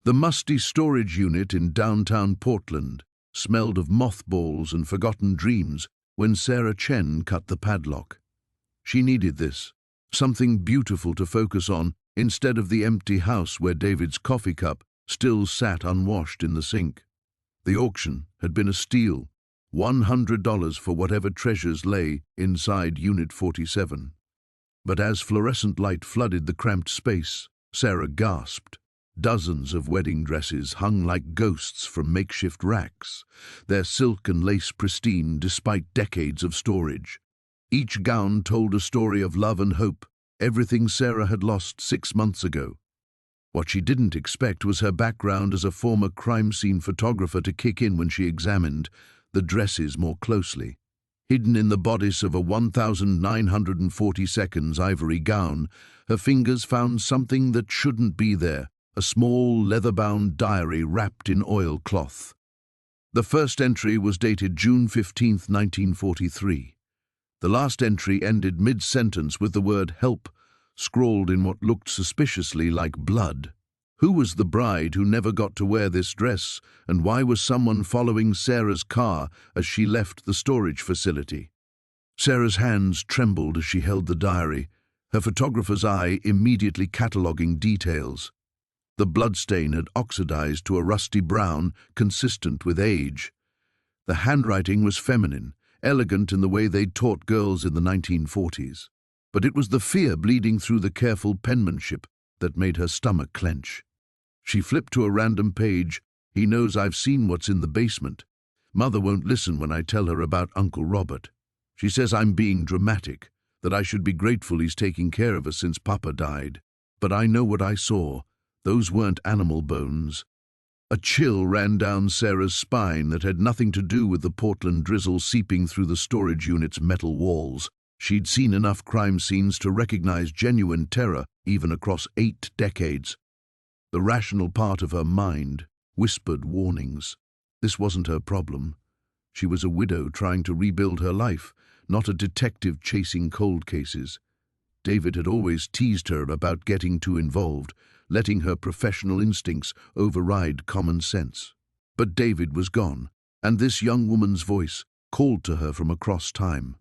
The musty storage unit in downtown Portland smelled of mothballs and forgotten dreams when Sarah Chen cut the padlock. She needed this, something beautiful to focus on instead of the empty house where David's coffee cup still sat unwashed in the sink. The auction had been a steal, $100 for whatever treasures lay inside Unit 47. But as fluorescent light flooded the cramped space, Sarah gasped. Dozens of wedding dresses hung like ghosts from makeshift racks, their silk and lace pristine despite decades of storage. Each gown told a story of love and hope, everything Sarah had lost 6 months ago. What she didn't expect was her background as a former crime scene photographer to kick in when she examined the dresses more closely. Hidden in the bodice of a 1,940 ivory gown, her fingers found something that shouldn't be there. A small, leather-bound diary wrapped in oilcloth. The first entry was dated June 15, 1943. The last entry ended mid-sentence with the word "help" scrawled in what looked suspiciously like blood. Who was the bride who never got to wear this dress, and why was someone following Sarah's car as she left the storage facility? Sarah's hands trembled as she held the diary, her photographer's eye immediately cataloguing details. The bloodstain had oxidized to a rusty brown, consistent with age. The handwriting was feminine, elegant in the way they'd taught girls in the 1940s. But it was the fear bleeding through the careful penmanship that made her stomach clench. She flipped to a random page. "He knows I've seen what's in the basement. Mother won't listen when I tell her about Uncle Robert. She says I'm being dramatic, that I should be grateful he's taking care of us since Papa died. But I know what I saw. Those weren't animal bones." A chill ran down Sarah's spine that had nothing to do with the Portland drizzle seeping through the storage unit's metal walls. She'd seen enough crime scenes to recognize genuine terror, even across 8 decades. The rational part of her mind whispered warnings. This wasn't her problem. She was a widow trying to rebuild her life, not a detective chasing cold cases. David had always teased her about getting too involved, letting her professional instincts override common sense. But David was gone, and this young woman's voice called to her from across time.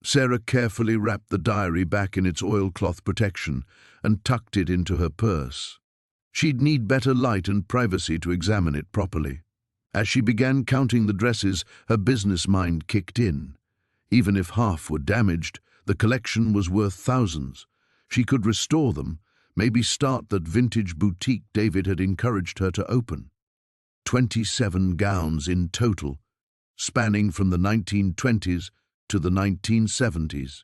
Sarah carefully wrapped the diary back in its oilcloth protection and tucked it into her purse. She'd need better light and privacy to examine it properly. As she began counting the dresses, her business mind kicked in. Even if half were damaged, the collection was worth thousands. She could restore them, maybe start that vintage boutique David had encouraged her to open. 27 gowns in total, spanning from the 1920s to the 1970s.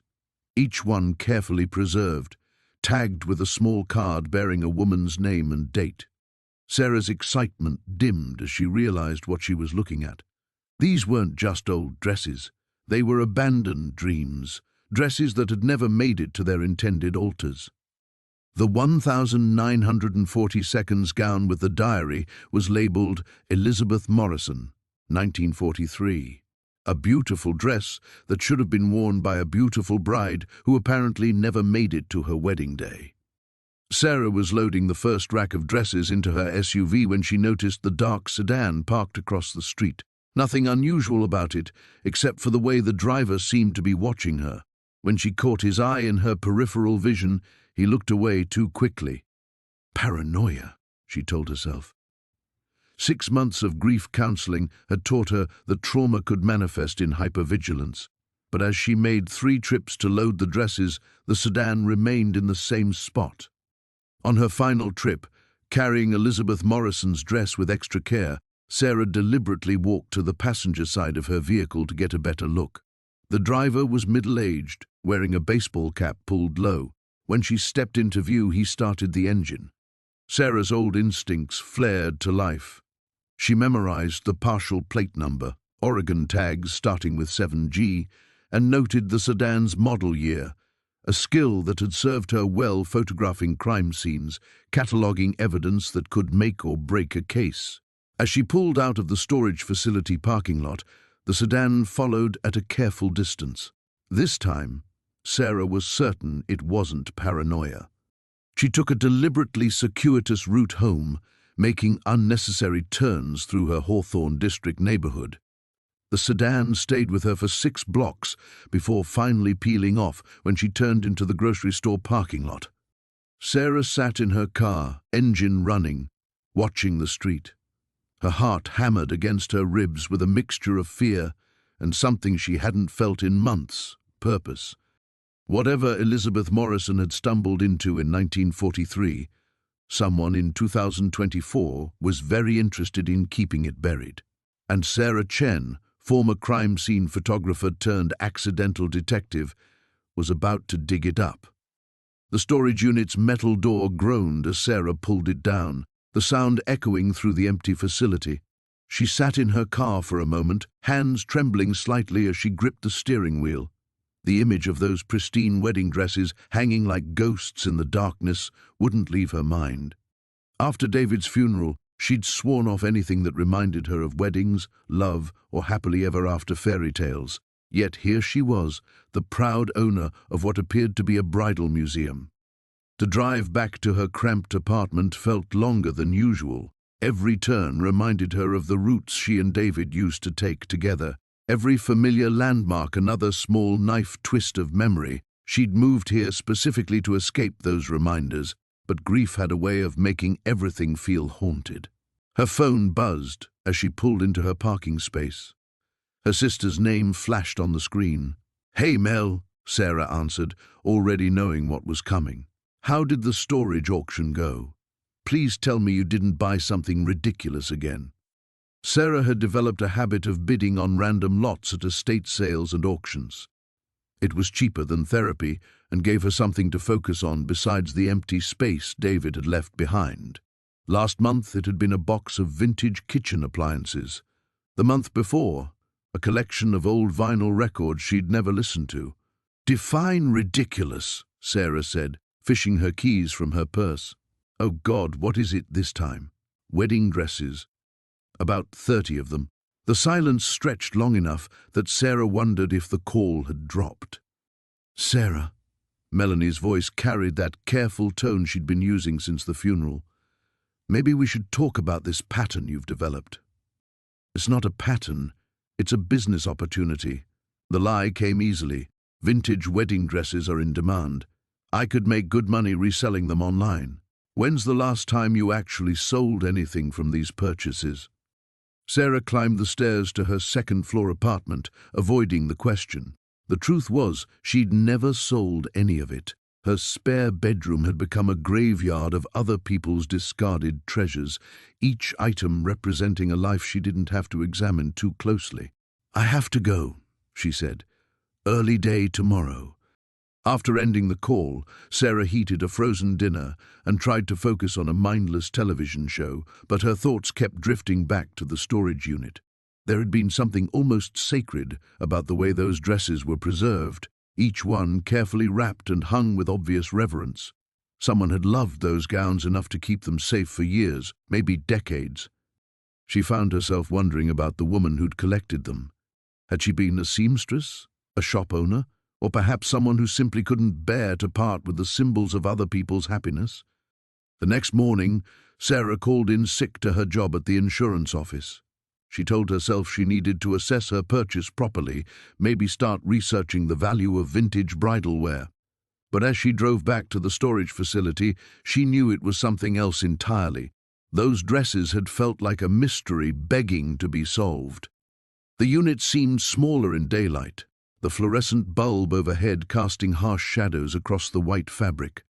Each one carefully preserved, tagged with a small card bearing a woman's name and date. Sarah's excitement dimmed as she realized what she was looking at. These weren't just old dresses. They were abandoned dreams, dresses that had never made it to their intended altars. The 1,942 gown with the diary was labeled Elizabeth Morrison, 1943. A beautiful dress that should have been worn by a beautiful bride who apparently never made it to her wedding day. Sarah was loading the first rack of dresses into her SUV when she noticed the dark sedan parked across the street. Nothing unusual about it, except for the way the driver seemed to be watching her. When she caught his eye in her peripheral vision, he looked away too quickly. Paranoia, she told herself. 6 months of grief counseling had taught her that trauma could manifest in hypervigilance. But as she made 3 trips to load the dresses, the sedan remained in the same spot. On her final trip, carrying Elizabeth Morrison's dress with extra care, Sarah deliberately walked to the passenger side of her vehicle to get a better look. The driver was middle-aged, wearing a baseball cap pulled low. When she stepped into view, he started the engine. Sarah's old instincts flared to life. She memorized the partial plate number, Oregon tags starting with 7G, and noted the sedan's model year, a skill that had served her well photographing crime scenes, cataloging evidence that could make or break a case. As she pulled out of the storage facility parking lot, the sedan followed at a careful distance. This time, Sarah was certain it wasn't paranoia. She took a deliberately circuitous route home, making unnecessary turns through her Hawthorne District neighborhood. The sedan stayed with her for 6 blocks before finally peeling off when she turned into the grocery store parking lot. Sarah sat in her car, engine running, watching the street. Her heart hammered against her ribs with a mixture of fear and something she hadn't felt in months, purpose. Whatever Elizabeth Morrison had stumbled into in 1943, someone in 2024 was very interested in keeping it buried. And Sarah Chen, former crime scene photographer turned accidental detective, was about to dig it up. The storage unit's metal door groaned as Sarah pulled it down, the sound echoing through the empty facility. She sat in her car for a moment, hands trembling slightly as she gripped the steering wheel. The image of those pristine wedding dresses hanging like ghosts in the darkness wouldn't leave her mind. After David's funeral, she'd sworn off anything that reminded her of weddings, love, or happily ever after fairy tales. Yet here she was, the proud owner of what appeared to be a bridal museum. The drive back to her cramped apartment felt longer than usual. Every turn reminded her of the routes she and David used to take together. Every familiar landmark another small knife twist of memory. She'd moved here specifically to escape those reminders, but grief had a way of making everything feel haunted. Her phone buzzed as she pulled into her parking space. Her sister's name flashed on the screen. "Hey, Mel," Sarah answered, already knowing what was coming. "How did the storage auction go? Please tell me you didn't buy something ridiculous again." Sarah had developed a habit of bidding on random lots at estate sales and auctions. It was cheaper than therapy and gave her something to focus on besides the empty space David had left behind. Last month it had been a box of vintage kitchen appliances. The month before, a collection of old vinyl records she'd never listened to. "Define ridiculous," Sarah said, fishing her keys from her purse. "Oh God, what is it this time?" "Wedding dresses. About 30 of them." The silence stretched long enough that Sarah wondered if the call had dropped. "Sarah," Melanie's voice carried that careful tone she'd been using since the funeral. "Maybe we should talk about this pattern you've developed." "It's not a pattern, it's a business opportunity." The lie came easily. "Vintage wedding dresses are in demand. I could make good money reselling them online. When's the last time you actually sold anything from these purchases?" Sarah climbed the stairs to her second-floor apartment, avoiding the question. The truth was, she'd never sold any of it. Her spare bedroom had become a graveyard of other people's discarded treasures, each item representing a life she didn't have to examine too closely. "I have to go," she said. "Early day tomorrow." After ending the call, Sarah heated a frozen dinner and tried to focus on a mindless television show, but her thoughts kept drifting back to the storage unit. There had been something almost sacred about the way those dresses were preserved, each one carefully wrapped and hung with obvious reverence. Someone had loved those gowns enough to keep them safe for years, maybe decades. She found herself wondering about the woman who'd collected them. Had she been a seamstress, a shop owner, or perhaps someone who simply couldn't bear to part with the symbols of other people's happiness? The next morning, Sarah called in sick to her job at the insurance office. She told herself she needed to assess her purchase properly, maybe start researching the value of vintage bridal wear. But as she drove back to the storage facility, she knew it was something else entirely. Those dresses had felt like a mystery begging to be solved. The unit seemed smaller in daylight, the fluorescent bulb overhead casting harsh shadows across the white fabric.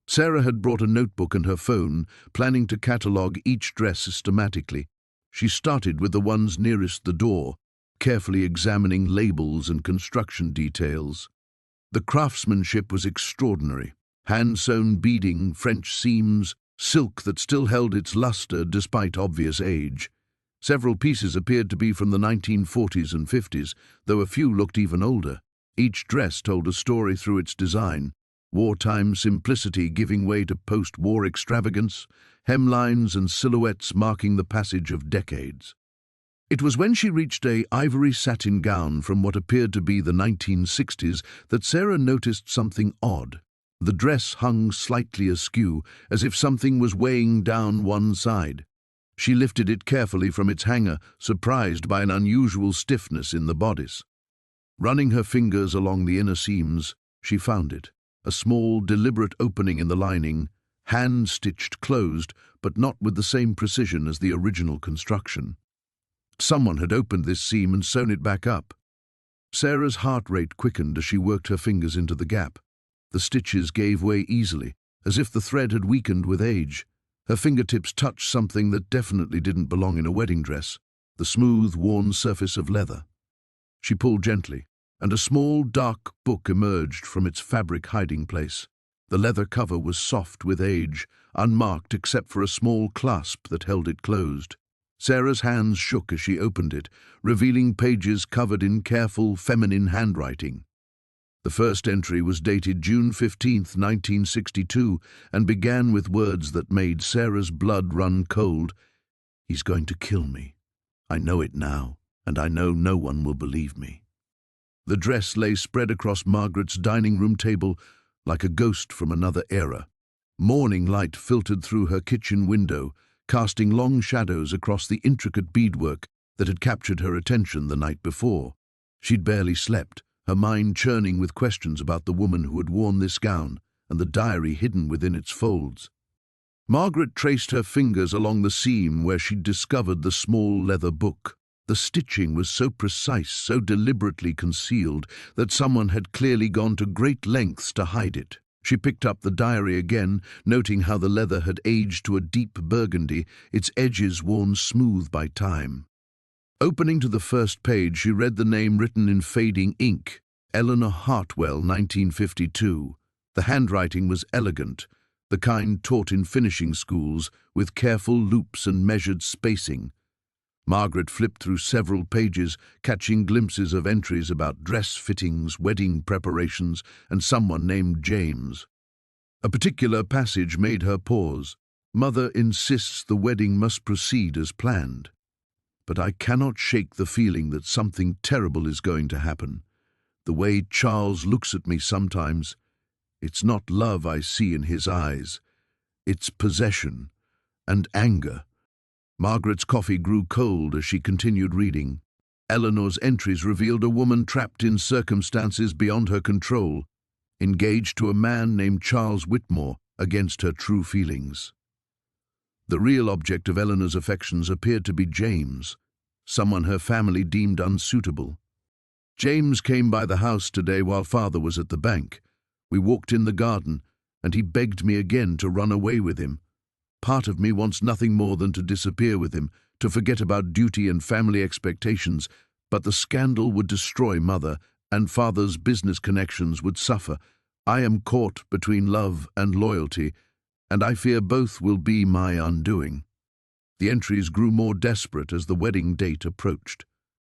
Sarah had brought a notebook and her phone, planning to catalogue each dress systematically. She started with the ones nearest the door, carefully examining labels and construction details. The craftsmanship was extraordinary. Hand-sewn beading, French seams, silk that still held its luster despite obvious age. Several pieces appeared to be from the 1940s and 50s, though a few looked even older. Each dress told a story through its design, wartime simplicity giving way to post-war extravagance, hemlines and silhouettes marking the passage of decades. It was when she reached an ivory satin gown from what appeared to be the 1960s that Sarah noticed something odd. The dress hung slightly askew, as if something was weighing down one side. She lifted it carefully from its hanger, surprised by an unusual stiffness in the bodice. Running her fingers along the inner seams, she found it, a small, deliberate opening in the lining, hand-stitched closed, but not with the same precision as the original construction. Someone had opened this seam and sewn it back up. Sarah's heart rate quickened as she worked her fingers into the gap. The stitches gave way easily, as if the thread had weakened with age. Her fingertips touched something that definitely didn't belong in a wedding dress, the smooth, worn surface of leather. She pulled gently, and a small, dark book emerged from its fabric hiding place. The leather cover was soft with age, unmarked except for a small clasp that held it closed. Sarah's hands shook as she opened it, revealing pages covered in careful, feminine handwriting. The first entry was dated June 15, 1962, and began with words that made Sarah's blood run cold. "He's going to kill me. I know it now, and I know no one will believe me." The dress lay spread across Margaret's dining room table like a ghost from another era. Morning light filtered through her kitchen window, casting long shadows across the intricate beadwork that had captured her attention the night before. She'd barely slept, her mind churning with questions about the woman who had worn this gown and the diary hidden within its folds. Margaret traced her fingers along the seam where she'd discovered the small leather book. The stitching was so precise, so deliberately concealed, that someone had clearly gone to great lengths to hide it. She picked up the diary again, noting how the leather had aged to a deep burgundy, its edges worn smooth by time. Opening to the first page, she read the name written in fading ink, Eleanor Hartwell, 1952. The handwriting was elegant, the kind taught in finishing schools, with careful loops and measured spacing. Margaret flipped through several pages, catching glimpses of entries about dress fittings, wedding preparations, and someone named James. A particular passage made her pause. "Mother insists the wedding must proceed as planned. But I cannot shake the feeling that something terrible is going to happen. The way Charles looks at me sometimes, it's not love I see in his eyes. It's possession and anger." Margaret's coffee grew cold as she continued reading. Eleanor's entries revealed a woman trapped in circumstances beyond her control, engaged to a man named Charles Whitmore against her true feelings. The real object of Eleanor's affections appeared to be James, someone her family deemed unsuitable. "James came by the house today while Father was at the bank. We walked in the garden, and he begged me again to run away with him. Part of me wants nothing more than to disappear with him, to forget about duty and family expectations, but the scandal would destroy Mother, and Father's business connections would suffer. I am caught between love and loyalty, and I fear both will be my undoing." The entries grew more desperate as the wedding date approached.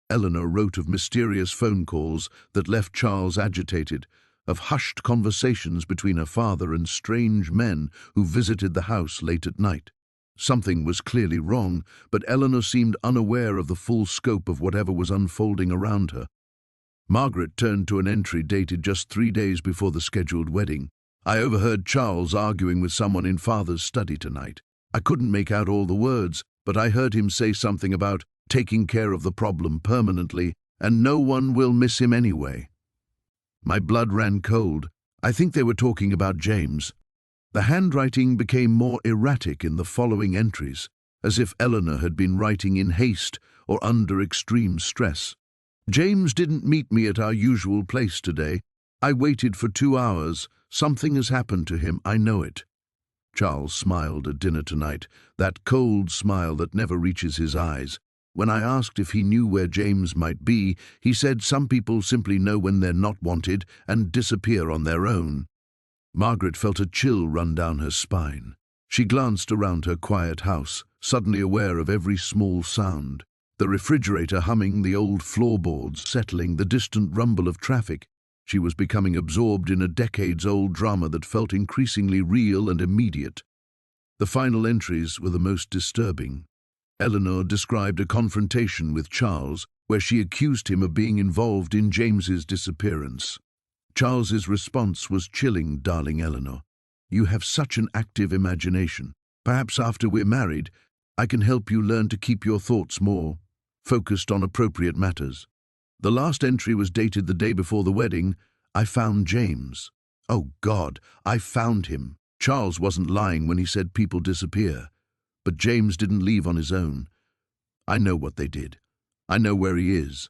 Eleanor wrote of mysterious phone calls that left Charles agitated, of hushed conversations between her father and strange men who visited the house late at night. Something was clearly wrong, but Eleanor seemed unaware of the full scope of whatever was unfolding around her. Margaret turned to an entry dated just 3 days before the scheduled wedding. "I overheard Charles arguing with someone in Father's study tonight. I couldn't make out all the words, but I heard him say something about taking care of the problem permanently, and no one will miss him anyway." My blood ran cold. I think they were talking about James. The handwriting became more erratic in the following entries, as if Eleanor had been writing in haste or under extreme stress. "James didn't meet me at our usual place today. I waited for 2 hours. Something has happened to him, I know it." Charles smiled at dinner tonight, that cold smile that never reaches his eyes. When I asked if he knew where James might be, he said some people simply know when they're not wanted and disappear on their own. Margaret felt a chill run down her spine. She glanced around her quiet house, suddenly aware of every small sound. The refrigerator humming, the old floorboards settling, the distant rumble of traffic. She was becoming absorbed in a decades-old drama that felt increasingly real and immediate. The final entries were the most disturbing. Eleanor described a confrontation with Charles, where she accused him of being involved in James's disappearance. Charles's response was chilling, "Darling Eleanor. You have such an active imagination. Perhaps after we're married, I can help you learn to keep your thoughts more focused on appropriate matters." The last entry was dated the day before the wedding. "I found James. Oh God, I found him." Charles wasn't lying when he said people disappear. But James didn't leave on his own. "I know what they did. I know where he is.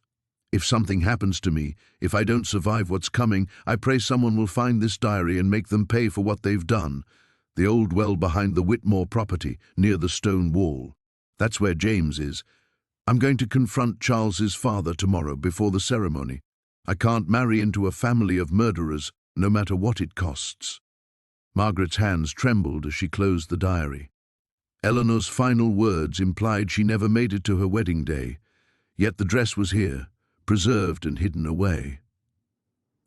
If something happens to me, if I don't survive what's coming, I pray someone will find this diary and make them pay for what they've done. The old well behind the Whitmore property, near the stone wall. That's where James is. I'm going to confront Charles's father tomorrow before the ceremony. I can't marry into a family of murderers, no matter what it costs." Margaret's hands trembled as she closed the diary. Eleanor's final words implied she never made it to her wedding day, yet the dress was here, preserved and hidden away.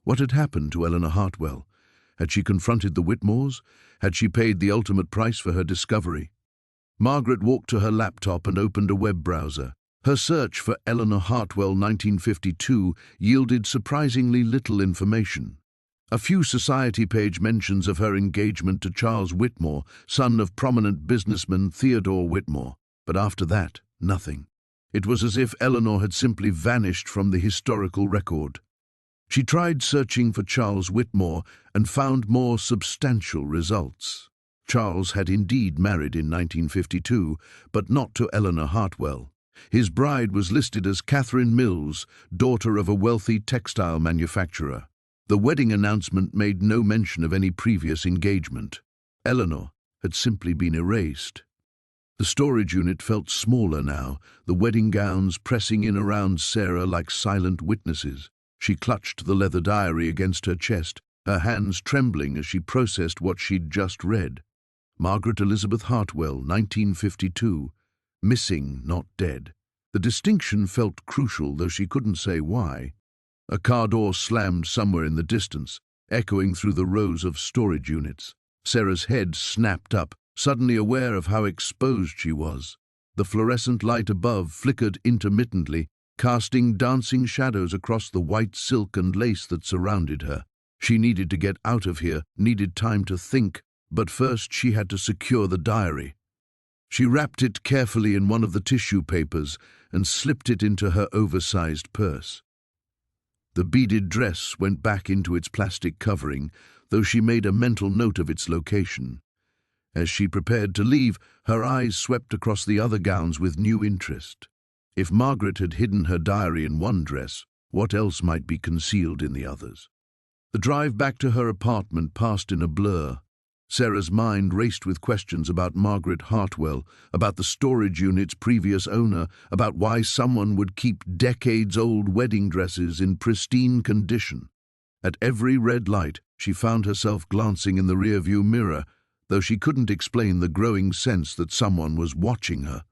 What had happened to Eleanor Hartwell? Had she confronted the Whitmores? Had she paid the ultimate price for her discovery? Margaret walked to her laptop and opened a web browser. Her search for Eleanor Hartwell 1952 yielded surprisingly little information. A few society page mentions of her engagement to Charles Whitmore, son of prominent businessman Theodore Whitmore, but after that, nothing. It was as if Eleanor had simply vanished from the historical record. She tried searching for Charles Whitmore and found more substantial results. Charles had indeed married in 1952, but not to Eleanor Hartwell. His bride was listed as Catherine Mills, daughter of a wealthy textile manufacturer. The wedding announcement made no mention of any previous engagement. Eleanor had simply been erased. The storage unit felt smaller now, the wedding gowns pressing in around Sarah like silent witnesses. She clutched the leather diary against her chest, her hands trembling as she processed what she'd just read. Margaret Elizabeth Hartwell, 1952. Missing, not dead. The distinction felt crucial, though she couldn't say why. A car door slammed somewhere in the distance, echoing through the rows of storage units. Sarah's head snapped up, suddenly aware of how exposed she was. The fluorescent light above flickered intermittently, casting dancing shadows across the white silk and lace that surrounded her. She needed to get out of here, needed time to think, but first she had to secure the diary. She wrapped it carefully in one of the tissue papers and slipped it into her oversized purse. The beaded dress went back into its plastic covering, though she made a mental note of its location. As she prepared to leave, her eyes swept across the other gowns with new interest. If Margaret had hidden her diary in one dress, what else might be concealed in the others? The drive back to her apartment passed in a blur. Sarah's mind raced with questions about Margaret Hartwell, about the storage unit's previous owner, about why someone would keep decades-old wedding dresses in pristine condition. At every red light, she found herself glancing in the rearview mirror, though she couldn't explain the growing sense that someone was watching her.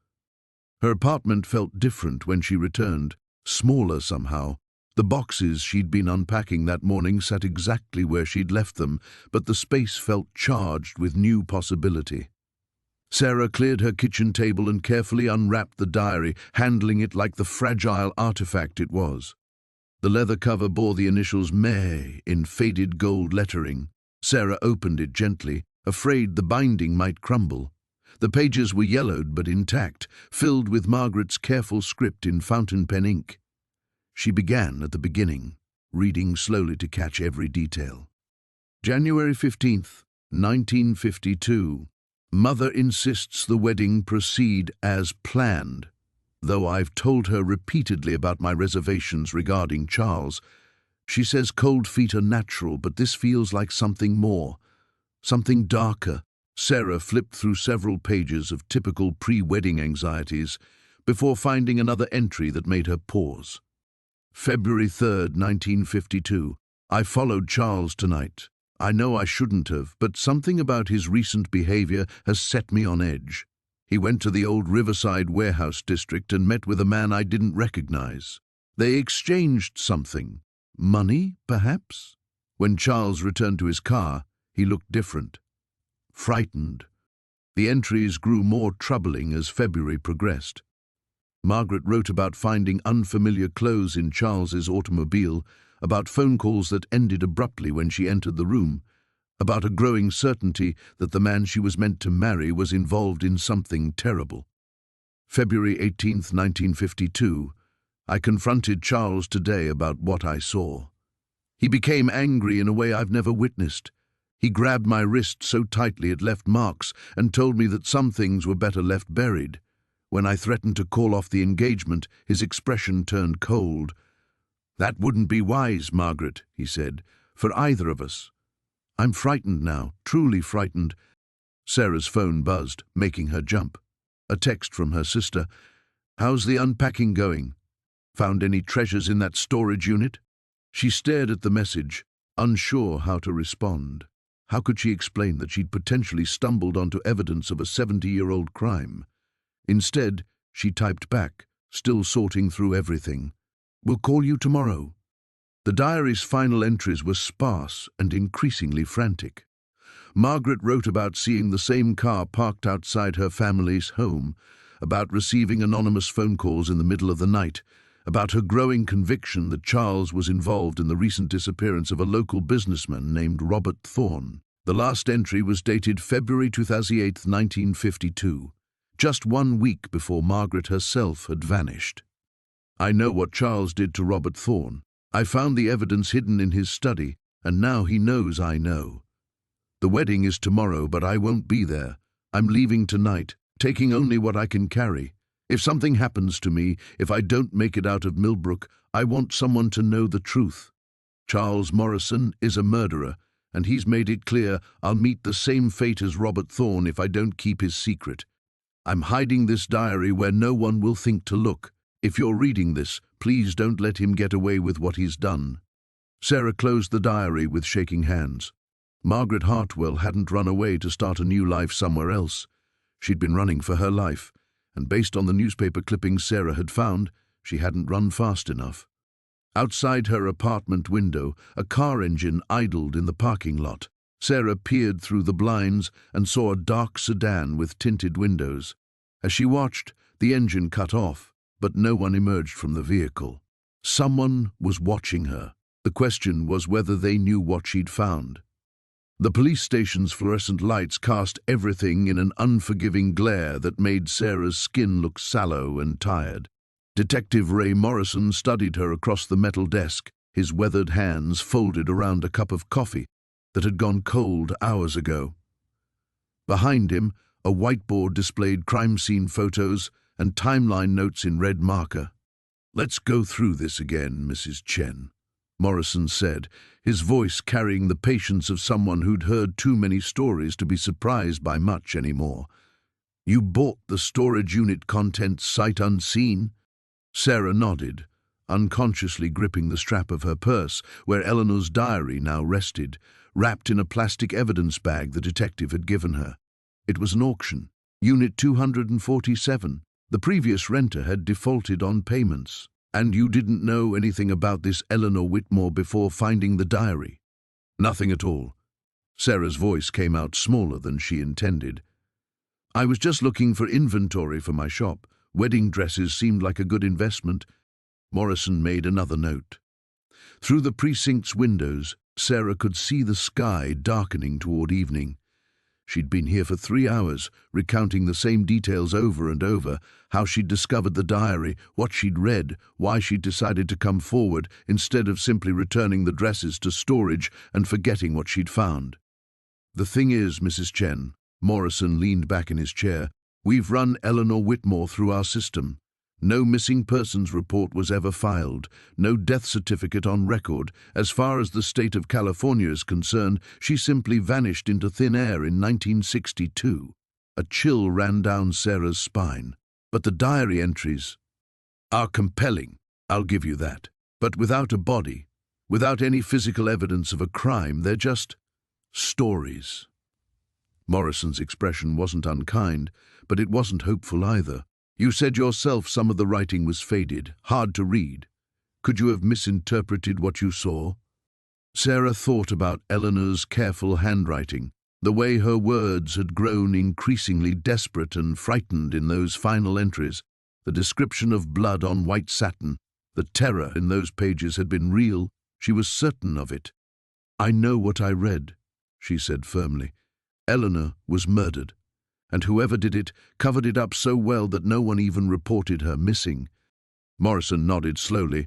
Her apartment felt different when she returned, smaller somehow. The boxes she'd been unpacking that morning sat exactly where she'd left them, but the space felt charged with new possibility. Sarah cleared her kitchen table and carefully unwrapped the diary, handling it like the fragile artifact it was. The leather cover bore the initials May in faded gold lettering. Sarah opened it gently, afraid the binding might crumble. The pages were yellowed but intact, filled with Margaret's careful script in fountain pen ink. She began at the beginning, reading slowly to catch every detail. January 15th, 1952. Mother insists the wedding proceed as planned. Though I've told her repeatedly about my reservations regarding Charles, she says cold feet are natural, but this feels like something more, something darker. Sarah flipped through several pages of typical pre-wedding anxieties before finding another entry that made her pause. February 3rd, 1952. I followed Charles tonight. I know I shouldn't have, but something about his recent behavior has set me on edge. He went to the old Riverside warehouse district and met with a man I didn't recognize. They exchanged something. Money, perhaps? When Charles returned to his car, he looked different. Frightened. The entries grew more troubling as February progressed. Margaret wrote about finding unfamiliar clothes in Charles's automobile, about phone calls that ended abruptly when she entered the room, about a growing certainty that the man she was meant to marry was involved in something terrible. February 18th, 1952. I confronted Charles today about what I saw. He became angry in a way I've never witnessed. He grabbed my wrist so tightly it left marks and told me that some things were better left buried. When I threatened to call off the engagement, his expression turned cold. "That wouldn't be wise, Margaret," he said, "for either of us. I'm frightened now, truly frightened." Sarah's phone buzzed, making her jump. A text from her sister. "How's the unpacking going? Found any treasures in that storage unit?" She stared at the message, unsure how to respond. How could she explain that she'd potentially stumbled onto evidence of a 70-year-old crime? Instead, she typed back, still sorting through everything. "We'll call you tomorrow." The diary's final entries were sparse and increasingly frantic. Margaret wrote about seeing the same car parked outside her family's home, about receiving anonymous phone calls in the middle of the night, about her growing conviction that Charles was involved in the recent disappearance of a local businessman named Robert Thorne. The last entry was dated February 28, 1952, just 1 week before Margaret herself had vanished. "I know what Charles did to Robert Thorne. I found the evidence hidden in his study, and now he knows I know. The wedding is tomorrow, but I won't be there. I'm leaving tonight, taking only what I can carry. If something happens to me, if I don't make it out of Millbrook, I want someone to know the truth. Charles Morrison is a murderer, and he's made it clear I'll meet the same fate as Robert Thorne if I don't keep his secret. I'm hiding this diary where no one will think to look. If you're reading this, please don't let him get away with what he's done." Sarah closed the diary with shaking hands. Margaret Hartwell hadn't run away to start a new life somewhere else. She'd been running for her life, and based on the newspaper clippings Sarah had found, she hadn't run fast enough. Outside her apartment window, a car engine idled in the parking lot. Sarah peered through the blinds and saw a dark sedan with tinted windows. As she watched, the engine cut off, but no one emerged from the vehicle. Someone was watching her. The question was whether they knew what she'd found. The police station's fluorescent lights cast everything in an unforgiving glare that made Sarah's skin look sallow and tired. Detective Ray Morrison studied her across the metal desk, his weathered hands folded around a cup of coffee that had gone cold hours ago. Behind him, a whiteboard displayed crime scene photos and timeline notes in red marker. "Let's go through this again, Mrs. Chen," Morrison said, his voice carrying the patience of someone who'd heard too many stories to be surprised by much anymore. "You bought the storage unit contents sight unseen?" Sarah nodded, unconsciously gripping the strap of her purse, where Eleanor's diary now rested, wrapped in a plastic evidence bag the detective had given her. It was an auction. Unit 247. The previous renter had defaulted on payments. "And you didn't know anything about this Eleanor Whitmore before finding the diary?" "Nothing at all." Sarah's voice came out smaller than she intended. "I was just looking for inventory for my shop. Wedding dresses seemed like a good investment." Morrison made another note. Through the precinct's windows, Sarah could see the sky darkening toward evening. She'd been here for 3 hours, recounting the same details over and over, how she'd discovered the diary, what she'd read, why she'd decided to come forward instead of simply returning the dresses to storage and forgetting what she'd found. "The thing is, Mrs. Chen," Morrison leaned back in his chair, "we've run Eleanor Whitmore through our system. No missing persons report was ever filed, no death certificate on record. As far as the state of California is concerned, she simply vanished into thin air in 1962. A chill ran down Sarah's spine. "But the diary entries are compelling, I'll give you that. But without a body, without any physical evidence of a crime, they're just stories." Morrison's expression wasn't unkind, but it wasn't hopeful either. "You said yourself some of the writing was faded, hard to read. Could you have misinterpreted what you saw?" Sarah thought about Eleanor's careful handwriting, the way her words had grown increasingly desperate and frightened in those final entries. The description of blood on white satin, the terror in those pages had been real. She was certain of it. "I know what I read," she said firmly. "Eleanor was murdered, and whoever did it covered it up so well that no one even reported her missing." Morrison nodded slowly.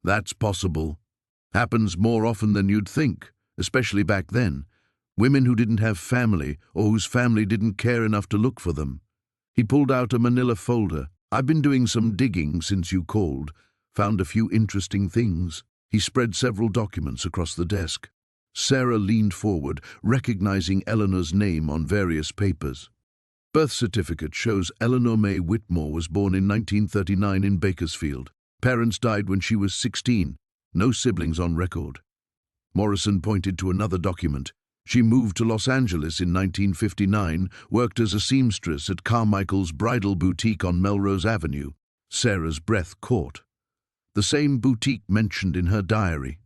"That's possible. Happens more often than you'd think, especially back then. Women who didn't have family or whose family didn't care enough to look for them." He pulled out a manila folder. "I've been doing some digging since you called. Found a few interesting things." He spread several documents across the desk. Sarah leaned forward, recognizing Eleanor's name on various papers. Birth certificate shows Eleanor May Whitmore was born in 1939 in Bakersfield. Parents died when she was 16. No siblings on record. Morrison pointed to another document. She moved to Los Angeles in 1959, worked as a seamstress at Carmichael's bridal boutique on Melrose Avenue. Sarah's breath caught. The same boutique mentioned in her diary.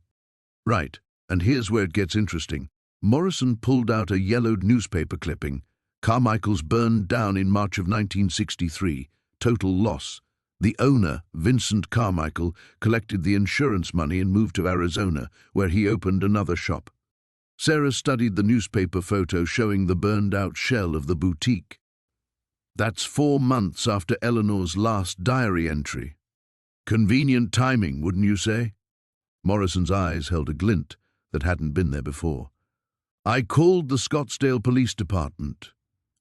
Right, and here's where it gets interesting. Morrison pulled out a yellowed newspaper clipping. Carmichael's burned down in March of 1963. Total loss. The owner, Vincent Carmichael, collected the insurance money and moved to Arizona, where he opened another shop. Sarah studied the newspaper photo showing the burned-out shell of the boutique. That's 4 months after Eleanor's last diary entry. Convenient timing, wouldn't you say? Morrison's eyes held a glint that hadn't been there before. "I called the Scottsdale Police Department.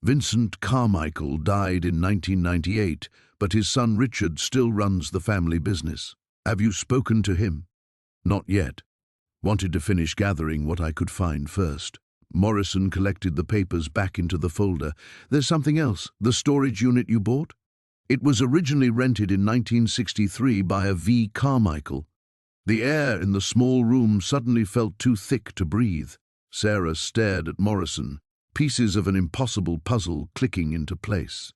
Vincent Carmichael died in 1998, but his son Richard still runs the family business. Have you spoken to him?" "Not yet. Wanted to finish gathering what I could find first." Morrison collected the papers back into the folder. "There's something else. The storage unit you bought? It was originally rented in 1963 by a V. Carmichael. The air in the small room suddenly felt too thick to breathe." Sarah stared at Morrison, pieces of an impossible puzzle clicking into place.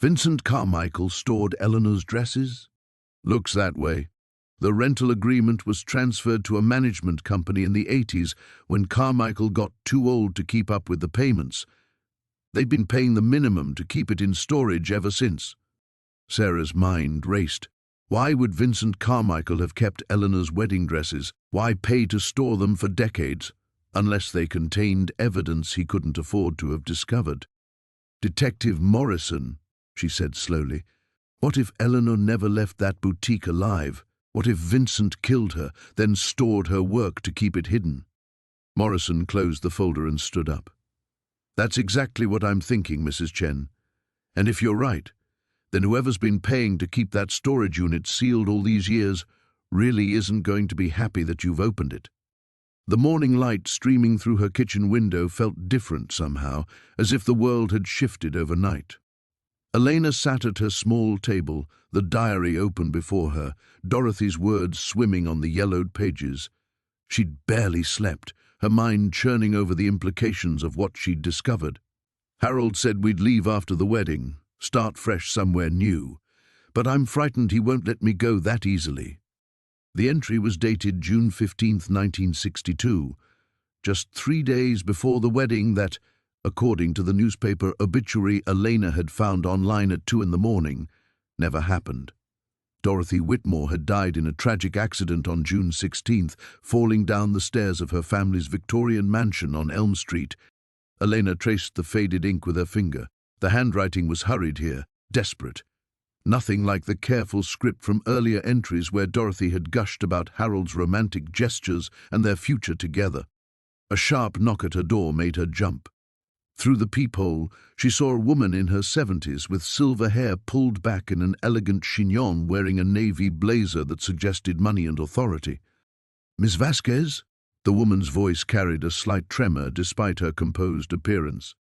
"Vincent Carmichael stored Eleanor's dresses?" "Looks that way. The rental agreement was transferred to a management company in the 80s when Carmichael got too old to keep up with the payments. They've been paying the minimum to keep it in storage ever since." Sarah's mind raced. Why would Vincent Carmichael have kept Eleanor's wedding dresses? Why pay to store them for decades, unless they contained evidence he couldn't afford to have discovered? "Detective Morrison," she said slowly, "what if Eleanor never left that boutique alive? What if Vincent killed her, then stored her work to keep it hidden?" Morrison closed the folder and stood up. "That's exactly what I'm thinking, Mrs. Chen. And if you're right, then whoever's been paying to keep that storage unit sealed all these years really isn't going to be happy that you've opened it." The morning light streaming through her kitchen window felt different somehow, as if the world had shifted overnight. Elena sat at her small table, the diary open before her, Dorothy's words swimming on the yellowed pages. She'd barely slept, her mind churning over the implications of what she'd discovered. "Harold said we'd leave after the wedding, start fresh somewhere new. But I'm frightened he won't let me go that easily." The entry was dated June 15th, 1962, just 3 days before the wedding that, according to the newspaper obituary Elena had found online at 2 in the morning, never happened. Dorothy Whitmore had died in a tragic accident on June 16th, falling down the stairs of her family's Victorian mansion on Elm Street. Elena traced the faded ink with her finger. The handwriting was hurried here, desperate. Nothing like the careful script from earlier entries where Dorothy had gushed about Harold's romantic gestures and their future together. A sharp knock at her door made her jump. Through the peephole, she saw a woman in her 70s with silver hair pulled back in an elegant chignon, wearing a navy blazer that suggested money and authority. "Miss Vasquez?" The woman's voice carried a slight tremor despite her composed appearance.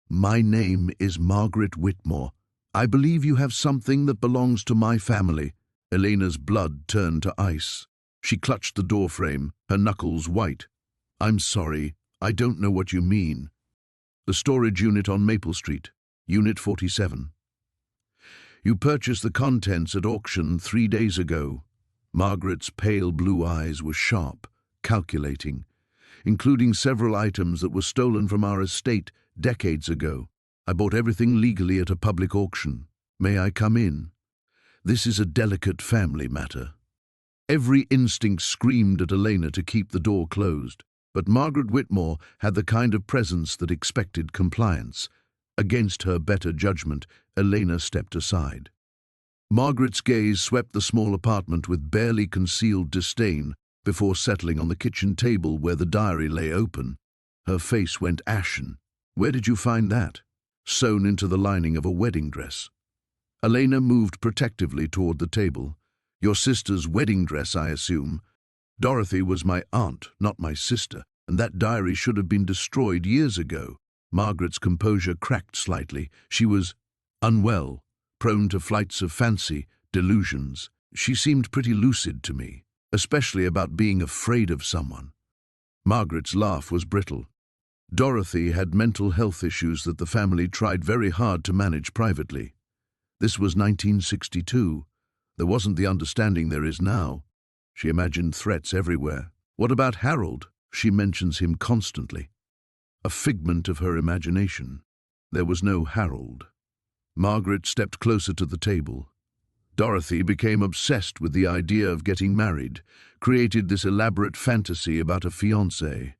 "My name is Margaret Whitmore. I believe you have something that belongs to my family." Elena's blood turned to ice. She clutched the doorframe, her knuckles white. "I'm sorry, I don't know what you mean." "The storage unit on Maple Street, Unit 47. You purchased the contents at auction 3 days ago." Margaret's pale blue eyes were sharp, calculating, "including several items that were stolen from our estate decades ago. I bought everything legally at a public auction. May I come in?" This is a delicate family matter. Every instinct screamed at Elena to keep the door closed, but Margaret Whitmore had the kind of presence that expected compliance. Against her better judgment, Elena stepped aside. Margaret's gaze swept the small apartment with barely concealed disdain before settling on the kitchen table where the diary lay open. Her face went ashen. "Where did you find that?" "Sewn into the lining of a wedding dress." Elena moved protectively toward the table. "Your sister's wedding dress, I assume." "Dorothy was my aunt, not my sister, and that diary should have been destroyed years ago." Margaret's composure cracked slightly. She was unwell, prone to flights of fancy, delusions. She seemed pretty lucid to me, especially about being afraid of someone. Margaret's laugh was brittle. Dorothy had mental health issues that the family tried very hard to manage privately. This was 1962. There wasn't the understanding there is now. She imagined threats everywhere. "What about Harold?" "She mentions him constantly." A figment of her imagination. There was no Harold. Margaret stepped closer to the table. Dorothy became obsessed with the idea of getting married, created this elaborate fantasy about a fiancé.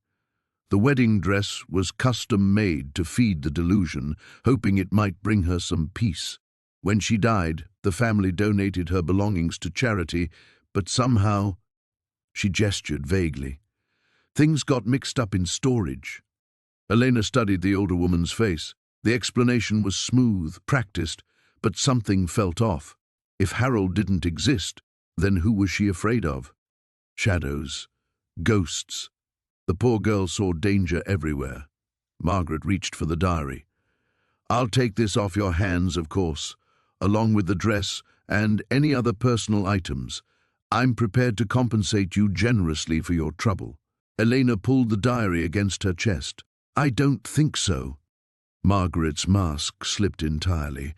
The wedding dress was custom-made to feed the delusion, hoping it might bring her some peace. When she died, the family donated her belongings to charity, but somehow, she gestured vaguely, things got mixed up in storage. Elena studied the older woman's face. The explanation was smooth, practiced, but something felt off. If Harold didn't exist, then who was she afraid of? Shadows, ghosts. The poor girl saw danger everywhere. Margaret reached for the diary. "I'll take this off your hands, of course, along with the dress and any other personal items. I'm prepared to compensate you generously for your trouble." Elena pulled the diary against her chest. "I don't think so." Margaret's mask slipped entirely.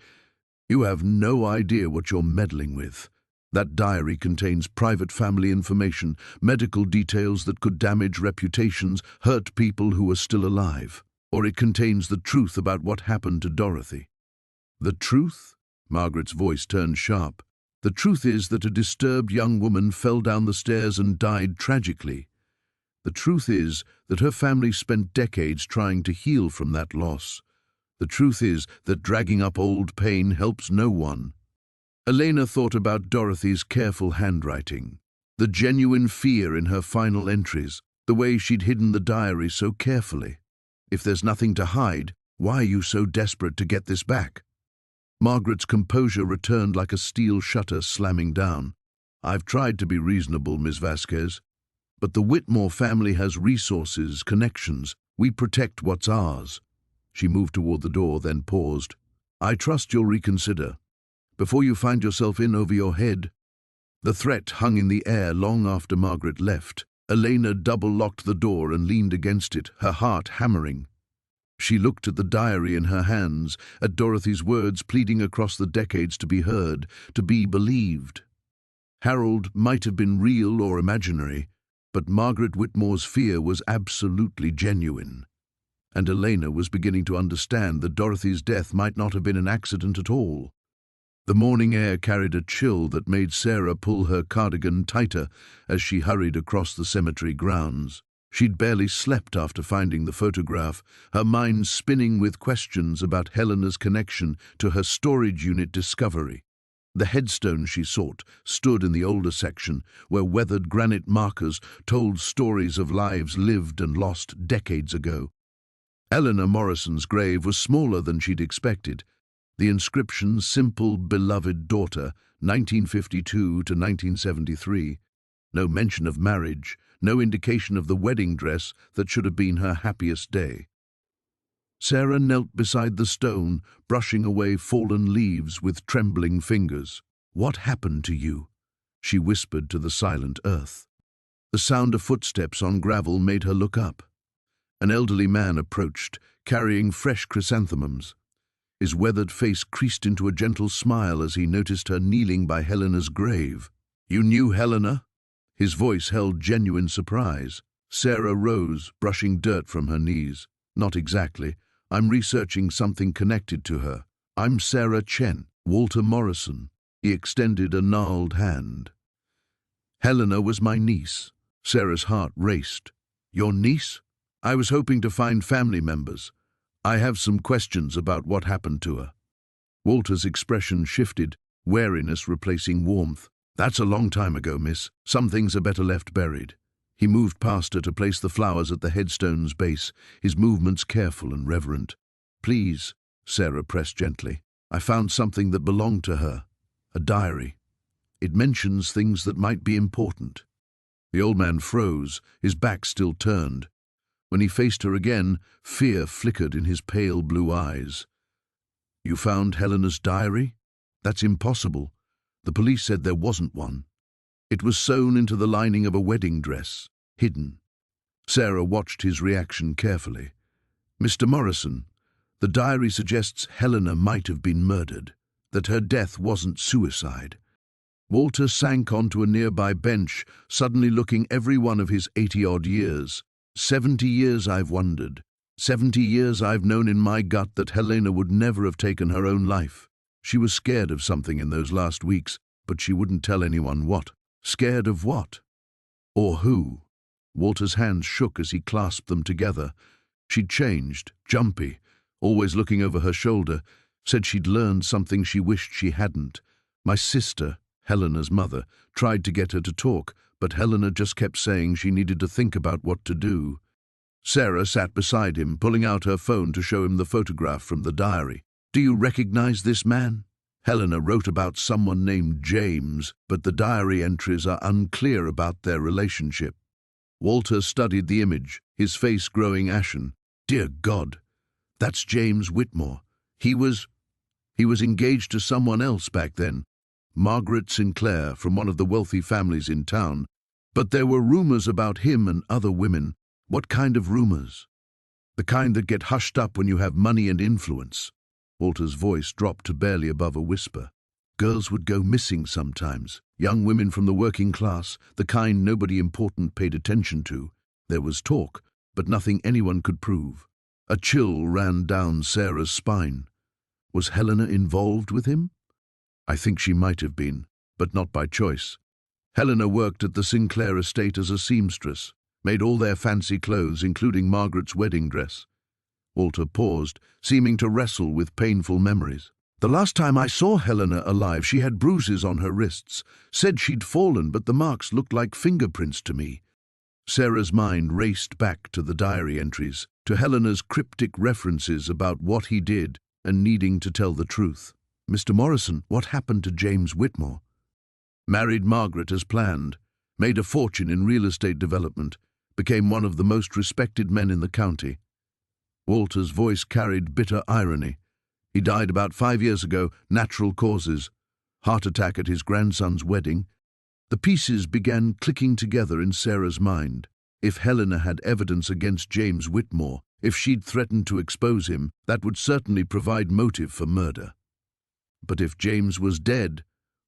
"You have no idea what you're meddling with. That diary contains private family information, medical details that could damage reputations, hurt people who are still alive. Or it contains the truth about what happened to Dorothy." "The truth?" Margaret's voice turned sharp. "The truth is that a disturbed young woman fell down the stairs and died tragically. The truth is that her family spent decades trying to heal from that loss. The truth is that dragging up old pain helps no one." Elena thought about Dorothy's careful handwriting, the genuine fear in her final entries, the way she'd hidden the diary so carefully. "If there's nothing to hide, why are you so desperate to get this back?" Margaret's composure returned like a steel shutter slamming down. "I've tried to be reasonable, Miss Vasquez. But the Whitmore family has resources, connections. We protect what's ours." She moved toward the door, then paused. "I trust you'll reconsider, before you find yourself in over your head." The threat hung in the air long after Margaret left. Elena double-locked the door and leaned against it, her heart hammering. She looked at the diary in her hands, at Dorothy's words pleading across the decades to be heard, to be believed. Harold might have been real or imaginary, but Margaret Whitmore's fear was absolutely genuine. And Elena was beginning to understand that Dorothy's death might not have been an accident at all. The morning air carried a chill that made Sarah pull her cardigan tighter as she hurried across the cemetery grounds. She'd barely slept after finding the photograph, her mind spinning with questions about Helena's connection to her storage unit discovery. The headstone she sought stood in the older section, where weathered granite markers told stories of lives lived and lost decades ago. Eleanor Morrison's grave was smaller than she'd expected. The inscription, "Simple, Beloved Daughter, 1952 to 1973. No mention of marriage, no indication of the wedding dress that should have been her happiest day. Sarah knelt beside the stone, brushing away fallen leaves with trembling fingers. "What happened to you?" she whispered to the silent earth. The sound of footsteps on gravel made her look up. An elderly man approached, carrying fresh chrysanthemums. His weathered face creased into a gentle smile as he noticed her kneeling by Helena's grave. "You knew Helena?" His voice held genuine surprise. Sarah rose, brushing dirt from her knees. "Not exactly. I'm researching something connected to her. I'm Sarah Chen, Walter Morrison." He extended a gnarled hand. Helena was my niece. Sarah's heart raced. Your niece? I was hoping to find family members. I have some questions about what happened to her. Walter's expression shifted, wariness replacing warmth. That's a long time ago, miss. Some things are better left buried. He moved past her to place the flowers at the headstone's base, his movements careful and reverent. Please, Sarah pressed gently. I found something that belonged to her. A diary. It mentions things that might be important. The old man froze, his back still turned. When he faced her again, fear flickered in his pale blue eyes. You found Helena's diary? That's impossible. The police said there wasn't one. It was sewn into the lining of a wedding dress, hidden. Sarah watched his reaction carefully. Mr. Morrison, the diary suggests Helena might have been murdered, that her death wasn't suicide. Walter sank onto a nearby bench, suddenly looking every one of his 80-odd years. 70 years I've wondered. 70 years I've known in my gut that Helena would never have taken her own life. She was scared of something in those last weeks, but she wouldn't tell anyone what. Scared of what? Or who? Walter's hands shook as he clasped them together. She'd changed, jumpy, always looking over her shoulder, said she'd learned something she wished she hadn't. My sister, Helena's mother, tried to get her to talk, but Helena just kept saying she needed to think about what to do. Sarah sat beside him, pulling out her phone to show him the photograph from the diary. Do you recognize this man? Helena wrote about someone named James, but the diary entries are unclear about their relationship. Walter studied the image, his face growing ashen. Dear God, that's James Whitmore. He was engaged to someone else back then. Margaret Sinclair, from one of the wealthy families in town. But there were rumors about him and other women. What kind of rumors? The kind that get hushed up when you have money and influence. Walter's voice dropped to barely above a whisper. Girls would go missing sometimes. Young women from the working class, the kind nobody important paid attention to. There was talk, but nothing anyone could prove. A chill ran down Sarah's spine. Was Helena involved with him? I think she might have been, but not by choice. Helena worked at the Sinclair estate as a seamstress, made all their fancy clothes, including Margaret's wedding dress. Walter paused, seeming to wrestle with painful memories. The last time I saw Helena alive, she had bruises on her wrists. Said she'd fallen, but the marks looked like fingerprints to me. Sarah's mind raced back to the diary entries, to Helena's cryptic references about what he did and needing to tell the truth. Mr. Morrison, what happened to James Whitmore? Married Margaret as planned, made a fortune in real estate development, became one of the most respected men in the county. Walter's voice carried bitter irony. He died about 5 years ago, natural causes. Heart attack at his grandson's wedding. The pieces began clicking together in Sarah's mind. If Helena had evidence against James Whitmore, if she'd threatened to expose him, that would certainly provide motive for murder. But if James was dead,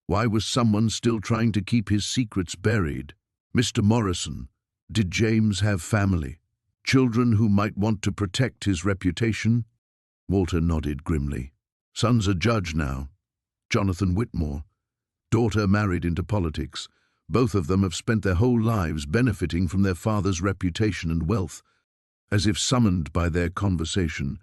why was someone still trying to keep his secrets buried? Mr. Morrison, did James have family? Children who might want to protect his reputation? Walter nodded grimly. Son's a judge now. Jonathan Whitmore. Daughter married into politics. Both of them have spent their whole lives benefiting from their father's reputation and wealth. As if summoned by their conversation,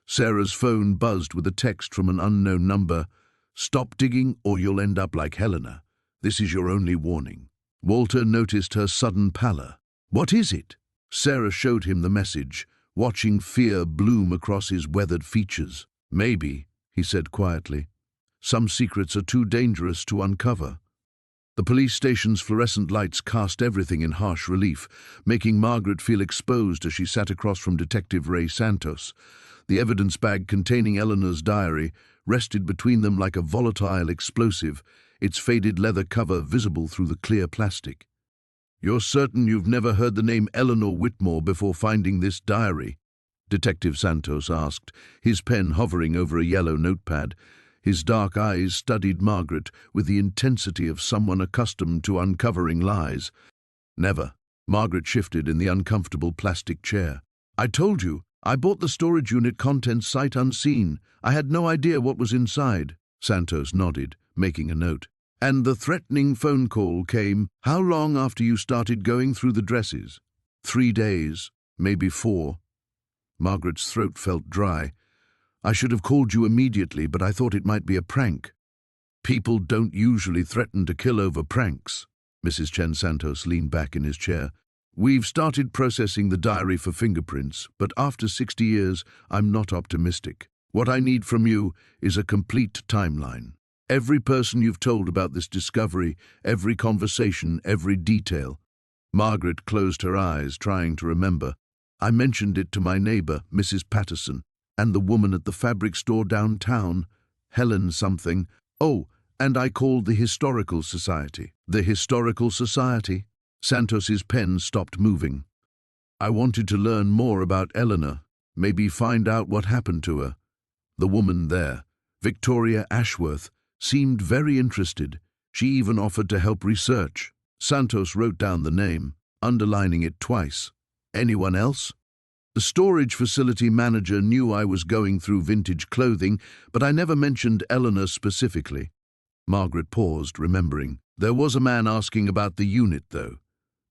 Sarah's phone buzzed with a text from an unknown number. Stop digging or you'll end up like Helena. This is your only warning. Walter noticed her sudden pallor. What is it? Sarah showed him the message, watching fear bloom across his weathered features. Maybe, he said quietly. Some secrets are too dangerous to uncover. The police station's fluorescent lights cast everything in harsh relief, making Margaret feel exposed as she sat across from Detective Ray Santos. The evidence bag containing Eleanor's diary rested between them like a volatile explosive, its faded leather cover visible through the clear plastic. You're certain you've never heard the name Eleanor Whitmore before finding this diary? Detective Santos asked, his pen hovering over a yellow notepad. His dark eyes studied Margaret with the intensity of someone accustomed to uncovering lies. Never. Margaret shifted in the uncomfortable plastic chair. I told you, I bought the storage unit contents sight unseen. I had no idea what was inside. Santos nodded, making a note. And the threatening phone call came how long after you started going through the dresses? 3 days, maybe 4. Margaret's throat felt dry. I should have called you immediately, but I thought it might be a prank. People don't usually threaten to kill over pranks. Mrs. Chen Santos leaned back in his chair. We've started processing the diary for fingerprints, but after 60 years, I'm not optimistic. What I need from you is a complete timeline. Every person you've told about this discovery, every conversation, every detail. Margaret closed her eyes, trying to remember. I mentioned it to my neighbor, Mrs. Patterson, and the woman at the fabric store downtown, Helen something. Oh, and I called the Historical Society. The Historical Society? Santos's pen stopped moving. I wanted to learn more about Eleanor, maybe find out what happened to her. The woman there, Victoria Ashworth, seemed very interested. She even offered to help research. Santos wrote down the name, underlining it twice. Anyone else? The storage facility manager knew I was going through vintage clothing, but I never mentioned Eleanor specifically. Margaret paused, remembering. There was a man asking about the unit, though.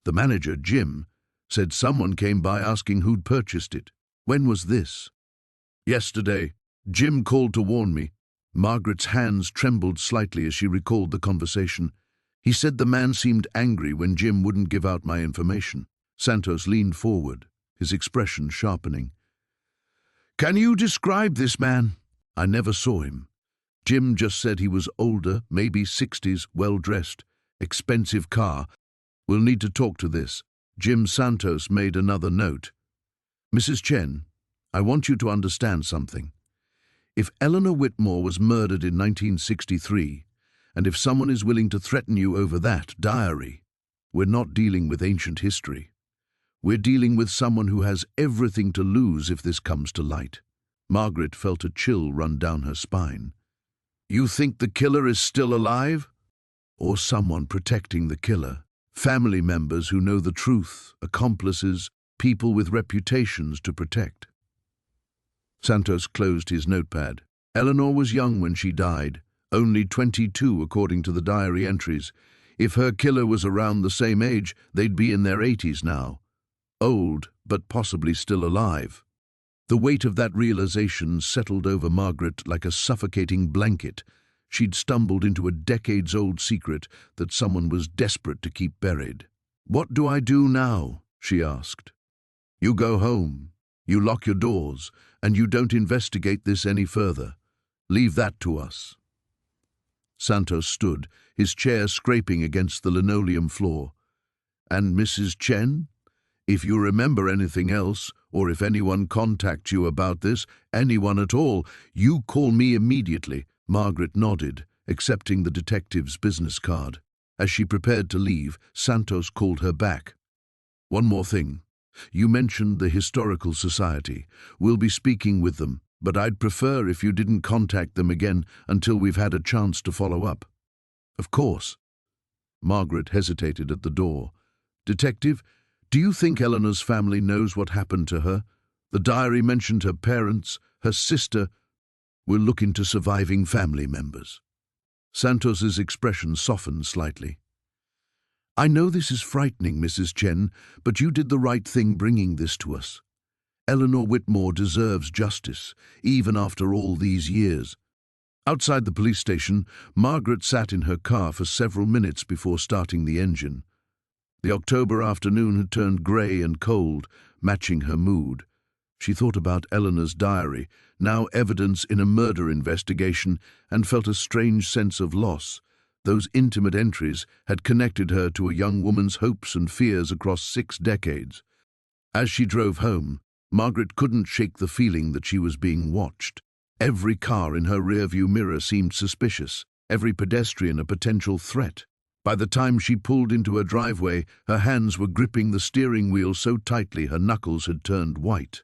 The manager, Jim, said someone came by asking who'd purchased it. When was this? Yesterday. Jim called to warn me. Margaret's hands trembled slightly as she recalled the conversation. He said the man seemed angry when Jim wouldn't give out my information. Santos leaned forward, his expression sharpening. Can you describe this man? I never saw him. Jim just said he was older, maybe 60s, well-dressed, expensive car. We'll need to talk to this. Jim Santos made another note. Mrs. Chen, I want you to understand something. If Eleanor Whitmore was murdered in 1963, and if someone is willing to threaten you over that diary, we're not dealing with ancient history. We're dealing with someone who has everything to lose if this comes to light. Margaret felt a chill run down her spine. You think the killer is still alive? Or someone protecting the killer? Family members who know the truth, accomplices, people with reputations to protect. Santos closed his notepad. Eleanor was young when she died, only 22 according to the diary entries. If her killer was around the same age, they'd be in their 80s now. Old, but possibly still alive. The weight of that realization settled over Margaret like a suffocating blanket. She'd stumbled into a decades-old secret that someone was desperate to keep buried. What do I do now? She asked. You go home. You lock your doors, and you don't investigate this any further. Leave that to us. Santos stood, his chair scraping against the linoleum floor. And Mrs. Chen? If you remember anything else, or if anyone contacts you about this, anyone at all, you call me immediately. Margaret nodded, accepting the detective's business card. As she prepared to leave, Santos called her back. One more thing. You mentioned the Historical Society. We'll be speaking with them, but I'd prefer if you didn't contact them again until we've had a chance to follow up. Of course. Margaret hesitated at the door. Detective, do you think Eleanor's family knows what happened to her? The diary mentioned her parents, her sister. We'll look into surviving family members. Santos's expression softened slightly. I know this is frightening, Mrs. Chen, but you did the right thing bringing this to us. Eleanor Whitmore deserves justice, even after all these years. Outside the police station, Margaret sat in her car for several minutes before starting the engine. The October afternoon had turned grey and cold, matching her mood. She thought about Eleanor's diary, now evidence in a murder investigation, and felt a strange sense of loss. Those intimate entries had connected her to a young woman's hopes and fears across 6 decades. As she drove home, Margaret couldn't shake the feeling that she was being watched. Every car in her rearview mirror seemed suspicious, every pedestrian a potential threat. By the time she pulled into her driveway, her hands were gripping the steering wheel so tightly her knuckles had turned white.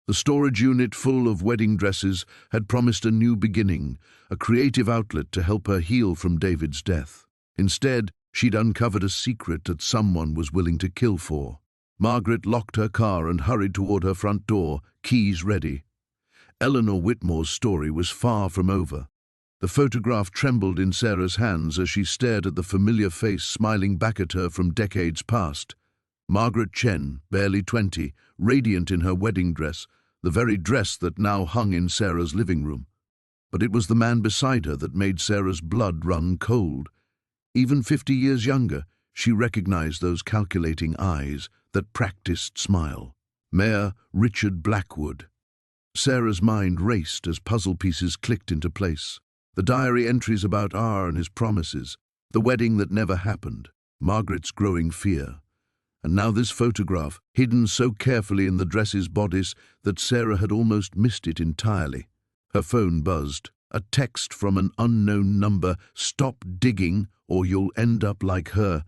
The storage unit full of wedding dresses had promised a new beginning, a creative outlet to help her heal from David's death. Instead, she'd uncovered a secret that someone was willing to kill for. Margaret locked her car and hurried toward her front door, keys ready. Eleanor Whitmore's story was far from over. The photograph trembled in Sarah's hands as she stared at the familiar face smiling back at her from decades past. Margaret Chen, barely 20, radiant in her wedding dress, the very dress that now hung in Sarah's living room. But it was the man beside her that made Sarah's blood run cold. Even 50 years younger, she recognized those calculating eyes, that practiced smile. Mayor Richard Blackwood. Sarah's mind raced as puzzle pieces clicked into place. The diary entries about R and his promises, the wedding that never happened, Margaret's growing fear. And now this photograph, hidden so carefully in the dress's bodice that Sarah had almost missed it entirely. Her phone buzzed. A text from an unknown number, "Stop digging or you'll end up like her."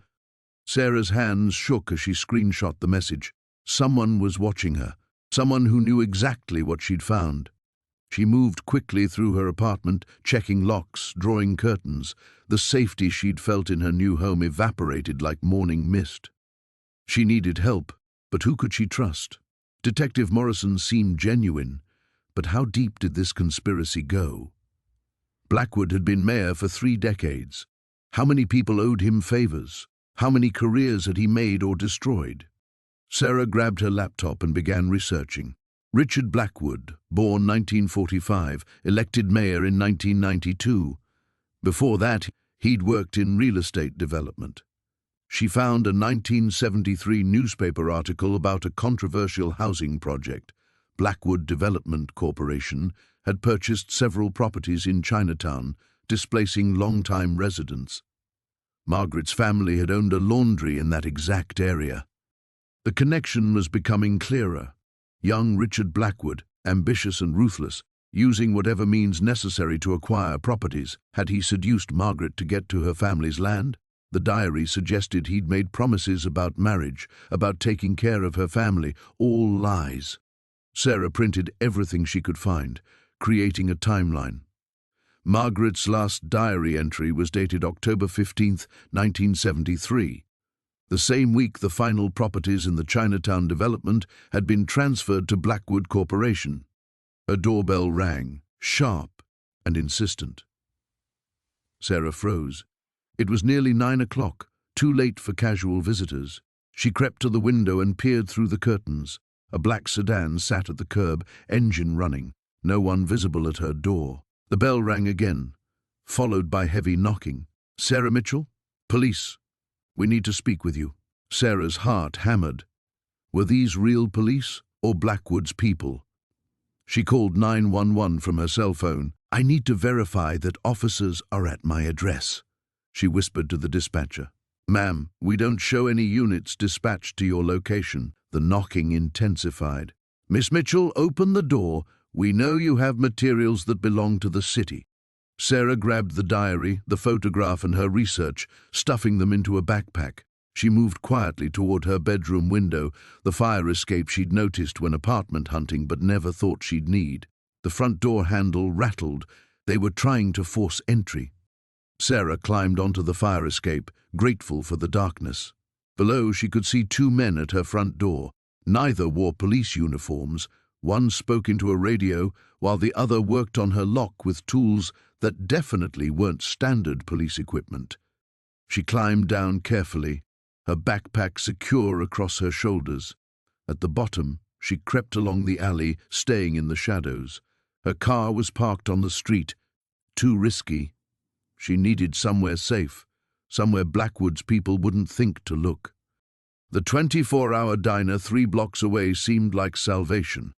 Sarah's hands shook as she screenshot the message. Someone was watching her, someone who knew exactly what she'd found. She moved quickly through her apartment, checking locks, drawing curtains. The safety she'd felt in her new home evaporated like morning mist. She needed help, but who could she trust? Detective Morrison seemed genuine, but how deep did this conspiracy go? Blackwood had been mayor for 3 decades. How many people owed him favors? How many careers had he made or destroyed? Sarah grabbed her laptop and began researching. Richard Blackwood, born 1945, elected mayor in 1992. Before that, he'd worked in real estate development. She found a 1973 newspaper article about a controversial housing project. Blackwood Development Corporation had purchased several properties in Chinatown, displacing long-time residents. Margaret's family had owned a laundry in that exact area. The connection was becoming clearer. Young Richard Blackwood, ambitious and ruthless, using whatever means necessary to acquire properties, had he seduced Margaret to get to her family's land? The diary suggested he'd made promises about marriage, about taking care of her family, all lies. Sarah printed everything she could find, creating a timeline. Margaret's last diary entry was dated October 15, 1973. The same week, the final properties in the Chinatown development had been transferred to Blackwood Corporation. Her doorbell rang, sharp and insistent. Sarah froze. It was nearly 9 o'clock, too late for casual visitors. She crept to the window and peered through the curtains. A black sedan sat at the curb, engine running, no one visible at her door. The bell rang again, followed by heavy knocking. "Sarah Mitchell? Police. We need to speak with you." Sarah's heart hammered. Were these real police or Blackwood's people? She called 911 from her cell phone. "I need to verify that officers are at my address," she whispered to the dispatcher. "Ma'am, we don't show any units dispatched to your location." The knocking intensified. "Miss Mitchell, open the door. We know you have materials that belong to the city." Sarah grabbed the diary, the photograph, and her research, stuffing them into a backpack. She moved quietly toward her bedroom window, the fire escape she'd noticed when apartment hunting but never thought she'd need. The front door handle rattled. They were trying to force entry. Sarah climbed onto the fire escape, grateful for the darkness. Below, she could see 2 men at her front door. Neither wore police uniforms. One spoke into a radio, while the other worked on her lock with tools that definitely weren't standard police equipment. She climbed down carefully, her backpack secure across her shoulders. At the bottom, she crept along the alley, staying in the shadows. Her car was parked on the street. Too risky. She needed somewhere safe, somewhere Blackwood's people wouldn't think to look. The 24-hour diner 3 blocks away seemed like salvation.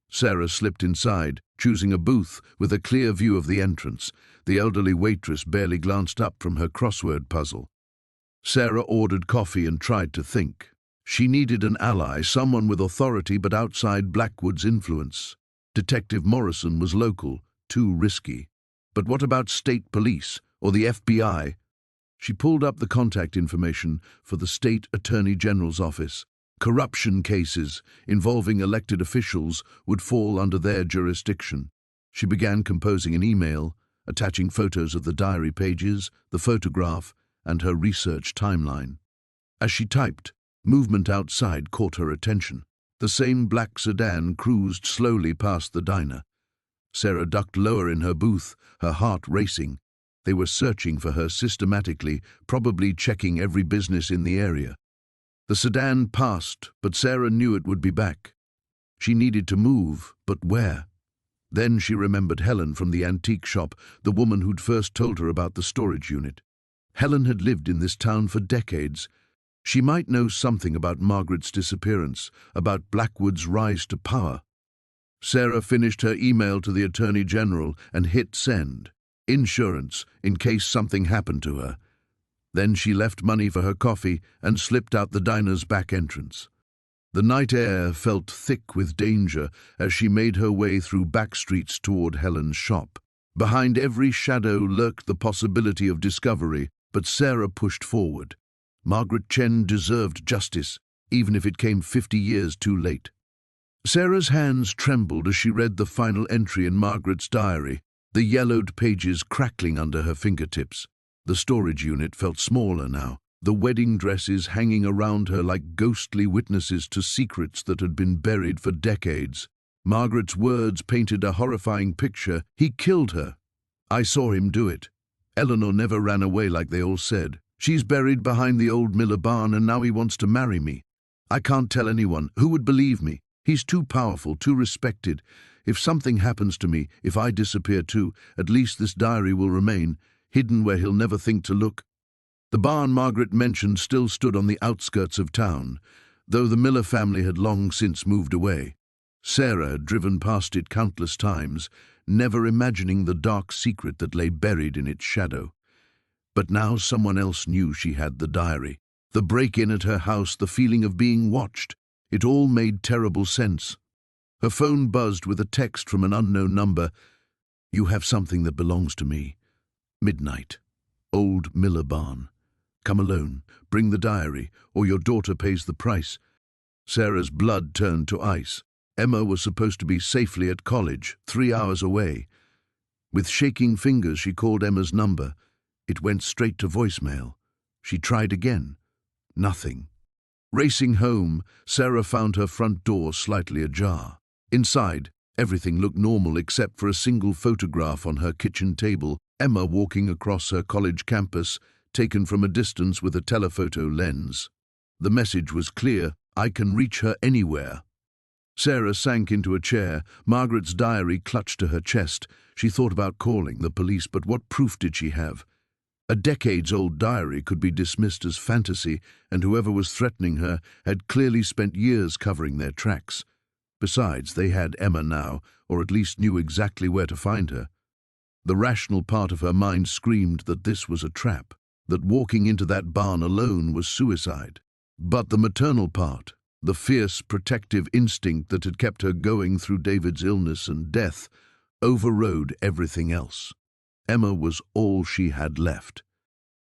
Sarah slipped inside, choosing a booth with a clear view of the entrance. The elderly waitress barely glanced up from her crossword puzzle. Sarah ordered coffee and tried to think. She needed an ally, someone with authority but outside Blackwood's influence. Detective Morrison was local, too risky. But what about state police or the FBI? She pulled up the contact information for the state attorney general's office. Corruption cases involving elected officials would fall under their jurisdiction. She began composing an email, attaching photos of the diary pages, the photograph, and her research timeline. As she typed, movement outside caught her attention. The same black sedan cruised slowly past the diner. Sarah ducked lower in her booth, her heart racing. They were searching for her systematically, probably checking every business in the area. The sedan passed, but Sarah knew it would be back. She needed to move, but where? Then she remembered Helen from the antique shop, the woman who'd first told her about the storage unit. Helen had lived in this town for decades. She might know something about Margaret's disappearance, about Blackwood's rise to power. Sarah finished her email to the Attorney General and hit send. Insurance, in case something happened to her. Then she left money for her coffee and slipped out the diner's back entrance. The night air felt thick with danger as she made her way through back streets toward Helen's shop. Behind every shadow lurked the possibility of discovery, but Sarah pushed forward. Margaret Chen deserved justice, even if it came 50 years too late. Sarah's hands trembled as she read the final entry in Margaret's diary, the yellowed pages crackling under her fingertips. The storage unit felt smaller now, the wedding dresses hanging around her like ghostly witnesses to secrets that had been buried for decades. Margaret's words painted a horrifying picture. He killed her. I saw him do it. Eleanor never ran away like they all said. She's buried behind the old Miller barn and now he wants to marry me. I can't tell anyone. Who would believe me? He's too powerful, too respected. If something happens to me, if I disappear too, at least this diary will remain, hidden where he'll never think to look. The barn Margaret mentioned still stood on the outskirts of town, though the Miller family had long since moved away. Sarah had driven past it countless times, never imagining the dark secret that lay buried in its shadow. But now someone else knew she had the diary. The break-in at her house, the feeling of being watched. It all made terrible sense. Her phone buzzed with a text from an unknown number. You have something that belongs to me. Midnight. Old Miller barn. Come alone, bring the diary, or your daughter pays the price. Sarah's blood turned to ice. Emma was supposed to be safely at college, 3 hours away. With shaking fingers, she called Emma's number. It went straight to voicemail. She tried again. Nothing. Racing home, Sarah found her front door slightly ajar. Inside, everything looked normal except for a single photograph on her kitchen table, Emma walking across her college campus, taken from a distance with a telephoto lens. The message was clear: I can reach her anywhere. Sarah sank into a chair, Margaret's diary clutched to her chest. She thought about calling the police, but what proof did she have? A decades-old diary could be dismissed as fantasy, and whoever was threatening her had clearly spent years covering their tracks. Besides, they had Emma now, or at least knew exactly where to find her. The rational part of her mind screamed that this was a trap, that walking into that barn alone was suicide. But the maternal part, the fierce protective instinct that had kept her going through David's illness and death, overrode everything else. Emma was all she had left.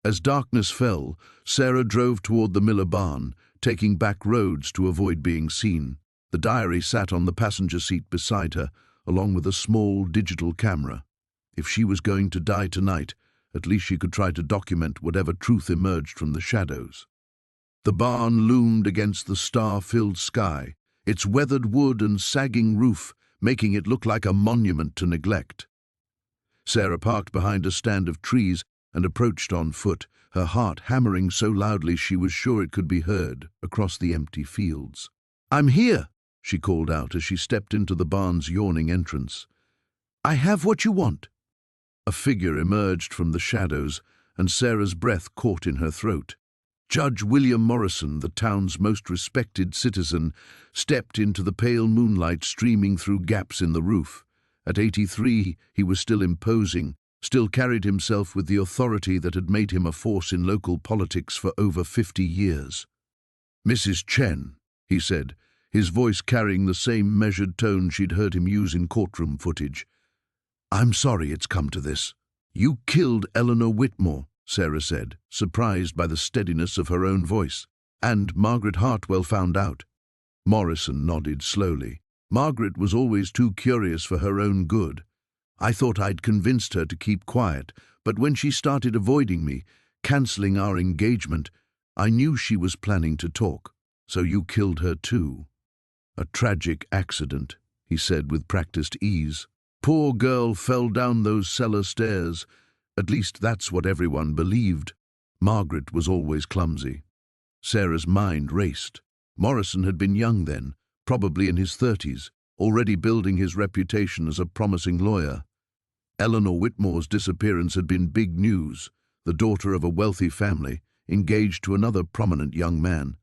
As darkness fell, Sarah drove toward the Miller barn, taking back roads to avoid being seen. The diary sat on the passenger seat beside her, along with a small digital camera. If she was going to die tonight, at least she could try to document whatever truth emerged from the shadows. The barn loomed against the star-filled sky, its weathered wood and sagging roof making it look like a monument to neglect. Sarah parked behind a stand of trees and approached on foot, her heart hammering so loudly she was sure it could be heard across the empty fields. "I'm here," she called out as she stepped into the barn's yawning entrance. "I have what you want." A figure emerged from the shadows, and Sarah's breath caught in her throat. Judge William Morrison, the town's most respected citizen, stepped into the pale moonlight streaming through gaps in the roof. At 83, he was still imposing, still carried himself with the authority that had made him a force in local politics for over 50 years. "Mrs. Chen," he said, his voice carrying the same measured tone she'd heard him use in courtroom footage. "I'm sorry it's come to this." "You killed Eleanor Whitmore," Sarah said, surprised by the steadiness of her own voice. "And Margaret Hartwell found out." Morrison nodded slowly. "Margaret was always too curious for her own good. I thought I'd convinced her to keep quiet, but when she started avoiding me, cancelling our engagement, I knew she was planning to talk. So you killed her too." "A tragic accident," he said with practiced ease. poor girl fell down those cellar stairs. At least that's what everyone believed. Margaret was always clumsy. Sarah's mind raced. Morrison had been young then, probably in his 30s, already building his reputation as a promising lawyer. Eleanor Whitmore's disappearance had been big news, the daughter of a wealthy family, engaged to another prominent young man.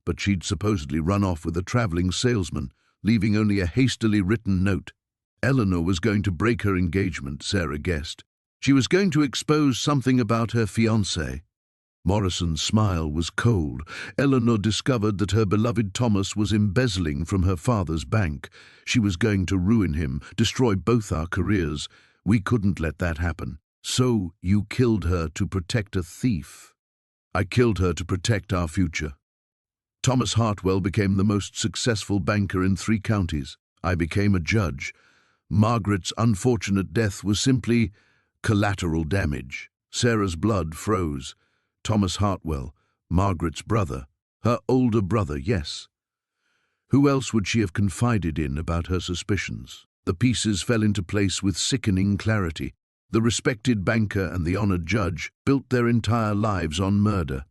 But she'd supposedly run off with a traveling salesman, leaving only a hastily written note. Eleanor was going to break her engagement, Sarah guessed. She was going to expose something about her fiancé. Morrison's smile was cold. Eleanor discovered that her beloved Thomas was embezzling from her father's bank. She was going to ruin him, destroy both our careers. We couldn't let that happen. So you killed her to protect a thief. I killed her to protect our future. Thomas Hartwell became the most successful banker in 3 counties. I became a judge. Margaret's unfortunate death was simply collateral damage. Sarah's blood froze. Thomas Hartwell, Margaret's brother, her older brother, yes. Who else would she have confided in about her suspicions? The pieces fell into place with sickening clarity. The respected banker and the honored judge built their entire lives on murder.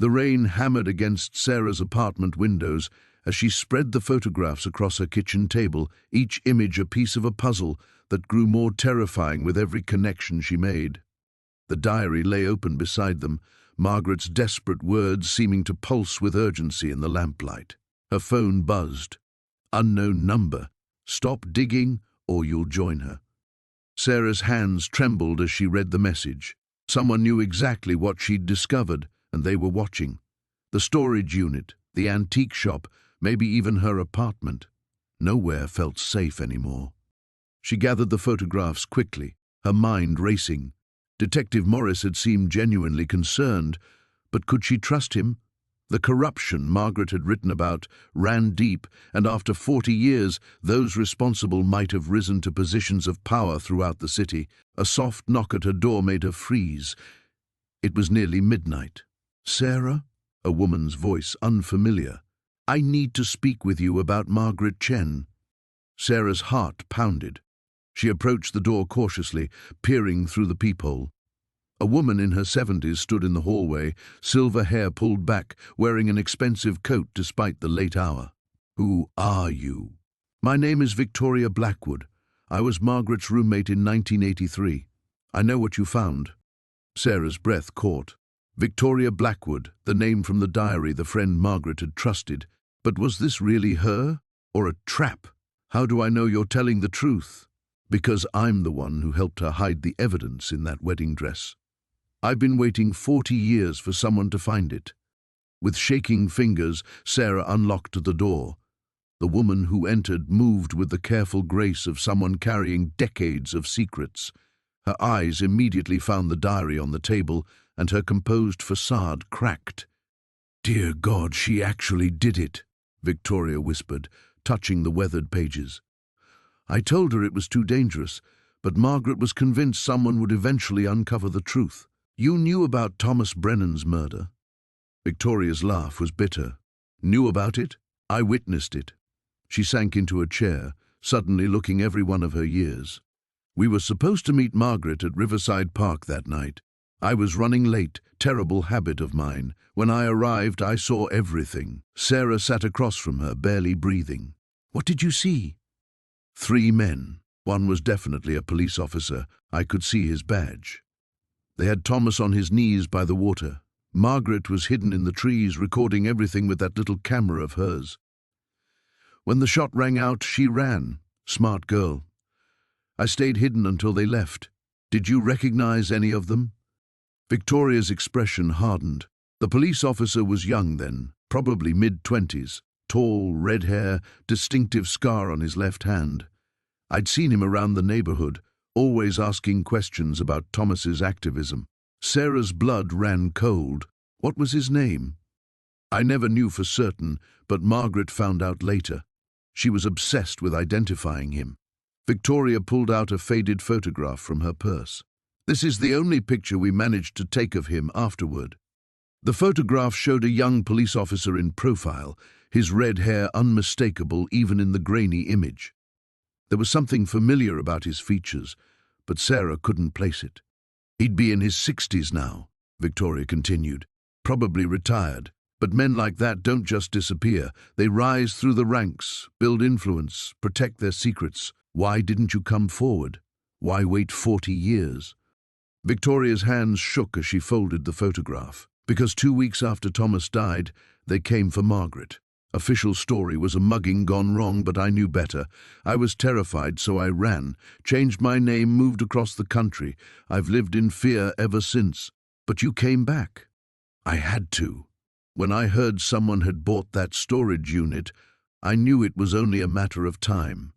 The rain hammered against Sarah's apartment windows as she spread the photographs across her kitchen table, each image a piece of a puzzle that grew more terrifying with every connection she made. The diary lay open beside them, Margaret's desperate words seeming to pulse with urgency in the lamplight. Her phone buzzed. Unknown number. Stop digging or you'll join her. Sarah's hands trembled as she read the message. Someone knew exactly what she'd discovered, and they were watching. The storage unit, the antique shop, maybe even her apartment. Nowhere felt safe anymore. She gathered the photographs quickly, her mind racing. Detective Morris had seemed genuinely concerned, but could she trust him? The corruption Margaret had written about ran deep, and after 40 years, those responsible might have risen to positions of power throughout the city. A soft knock at her door made her freeze. It was nearly midnight. "Sarah?" A woman's voice, unfamiliar. "I need to speak with you about Margaret Chen." Sarah's heart pounded. She approached the door cautiously, peering through the peephole. A woman in her 70s stood in the hallway, silver hair pulled back, wearing an expensive coat despite the late hour. "Who are you?" "My name is Victoria Blackwood. I was Margaret's roommate in 1983. I know what you found." Sarah's breath caught. Victoria Blackwood, the name from the diary the friend Margaret had trusted. But was this really her? Or a trap? "How do I know you're telling the truth?" "Because I'm the one who helped her hide the evidence in that wedding dress. I've been waiting 40 years for someone to find it." With shaking fingers, Sarah unlocked the door. The woman who entered moved with the careful grace of someone carrying decades of secrets. Her eyes immediately found the diary on the table, and her composed facade cracked. "Dear God, she actually did it," Victoria whispered, touching the weathered pages. "I told her it was too dangerous, but Margaret was convinced someone would eventually uncover the truth." "You knew about Thomas Brennan's murder?" Victoria's laugh was bitter. "Knew about it? I witnessed it." She sank into a chair, suddenly looking every one of her years. "We were supposed to meet Margaret at Riverside Park that night. I was running late, terrible habit of mine. When I arrived, I saw everything." Sarah sat across from her, barely breathing. "What did you see?" 3 men. One was definitely a police officer. I could see his badge. They had Thomas on his knees by the water. Margaret was hidden in the trees, recording everything with that little camera of hers. When the shot rang out, she ran. Smart girl. I stayed hidden until they left. Did you recognize any of them? Victoria's expression hardened. The police officer was young then, probably mid-20s. Tall, red hair, distinctive scar on his left hand. I'd seen him around the neighborhood, always asking questions about Thomas's activism. Sarah's blood ran cold. What was his name? I never knew for certain, but Margaret found out later. She was obsessed with identifying him. Victoria pulled out a faded photograph from her purse. "This is the only picture we managed to take of him afterward." The photograph showed a young police officer in profile, his red hair unmistakable even in the grainy image. There was something familiar about his features, but Sarah couldn't place it. He'd be in his 60s now, Victoria continued, probably retired. But men like that don't just disappear. They rise through the ranks, build influence, protect their secrets. Why didn't you come forward? Why wait 40 years? Victoria's hands shook as she folded the photograph. Because 2 weeks after Thomas died, they came for Margaret. Official story was a mugging gone wrong, but I knew better. I was terrified, so I ran, changed my name, moved across the country. I've lived in fear ever since. But you came back. I had to. When I heard someone had bought that storage unit, I knew it was only a matter of time.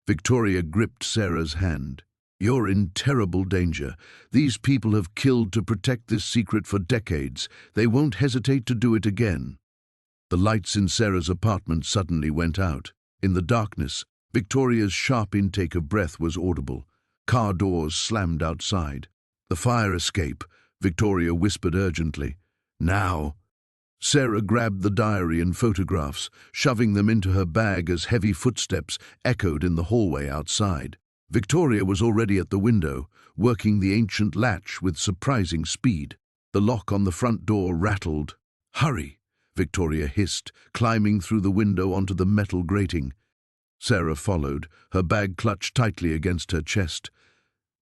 Victoria gripped Sarah's hand. You're in terrible danger. These people have killed to protect this secret for decades. They won't hesitate to do it again. The lights in Sarah's apartment suddenly went out. In the darkness, Victoria's sharp intake of breath was audible. Car doors slammed outside. The fire escape, Victoria whispered urgently. Now. Sarah grabbed the diary and photographs, shoving them into her bag as heavy footsteps echoed in the hallway outside. Victoria was already at the window, working the ancient latch with surprising speed. The lock on the front door rattled. Hurry, Victoria hissed, climbing through the window onto the metal grating. Sarah followed, her bag clutched tightly against her chest.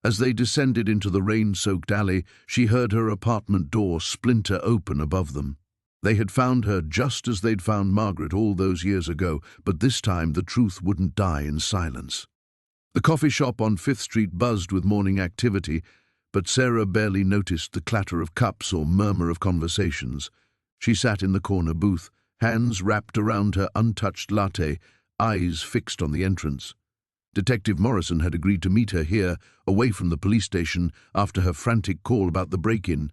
As they descended into the rain-soaked alley, she heard her apartment door splinter open above them. They had found her just as they'd found Margaret all those years ago, but this time the truth wouldn't die in silence. The coffee shop on 5th Street buzzed with morning activity, but Sarah barely noticed the clatter of cups or murmur of conversations. She sat in the corner booth, hands wrapped around her untouched latte, eyes fixed on the entrance. Detective Morrison had agreed to meet her here, away from the police station, after her frantic call about the break-in.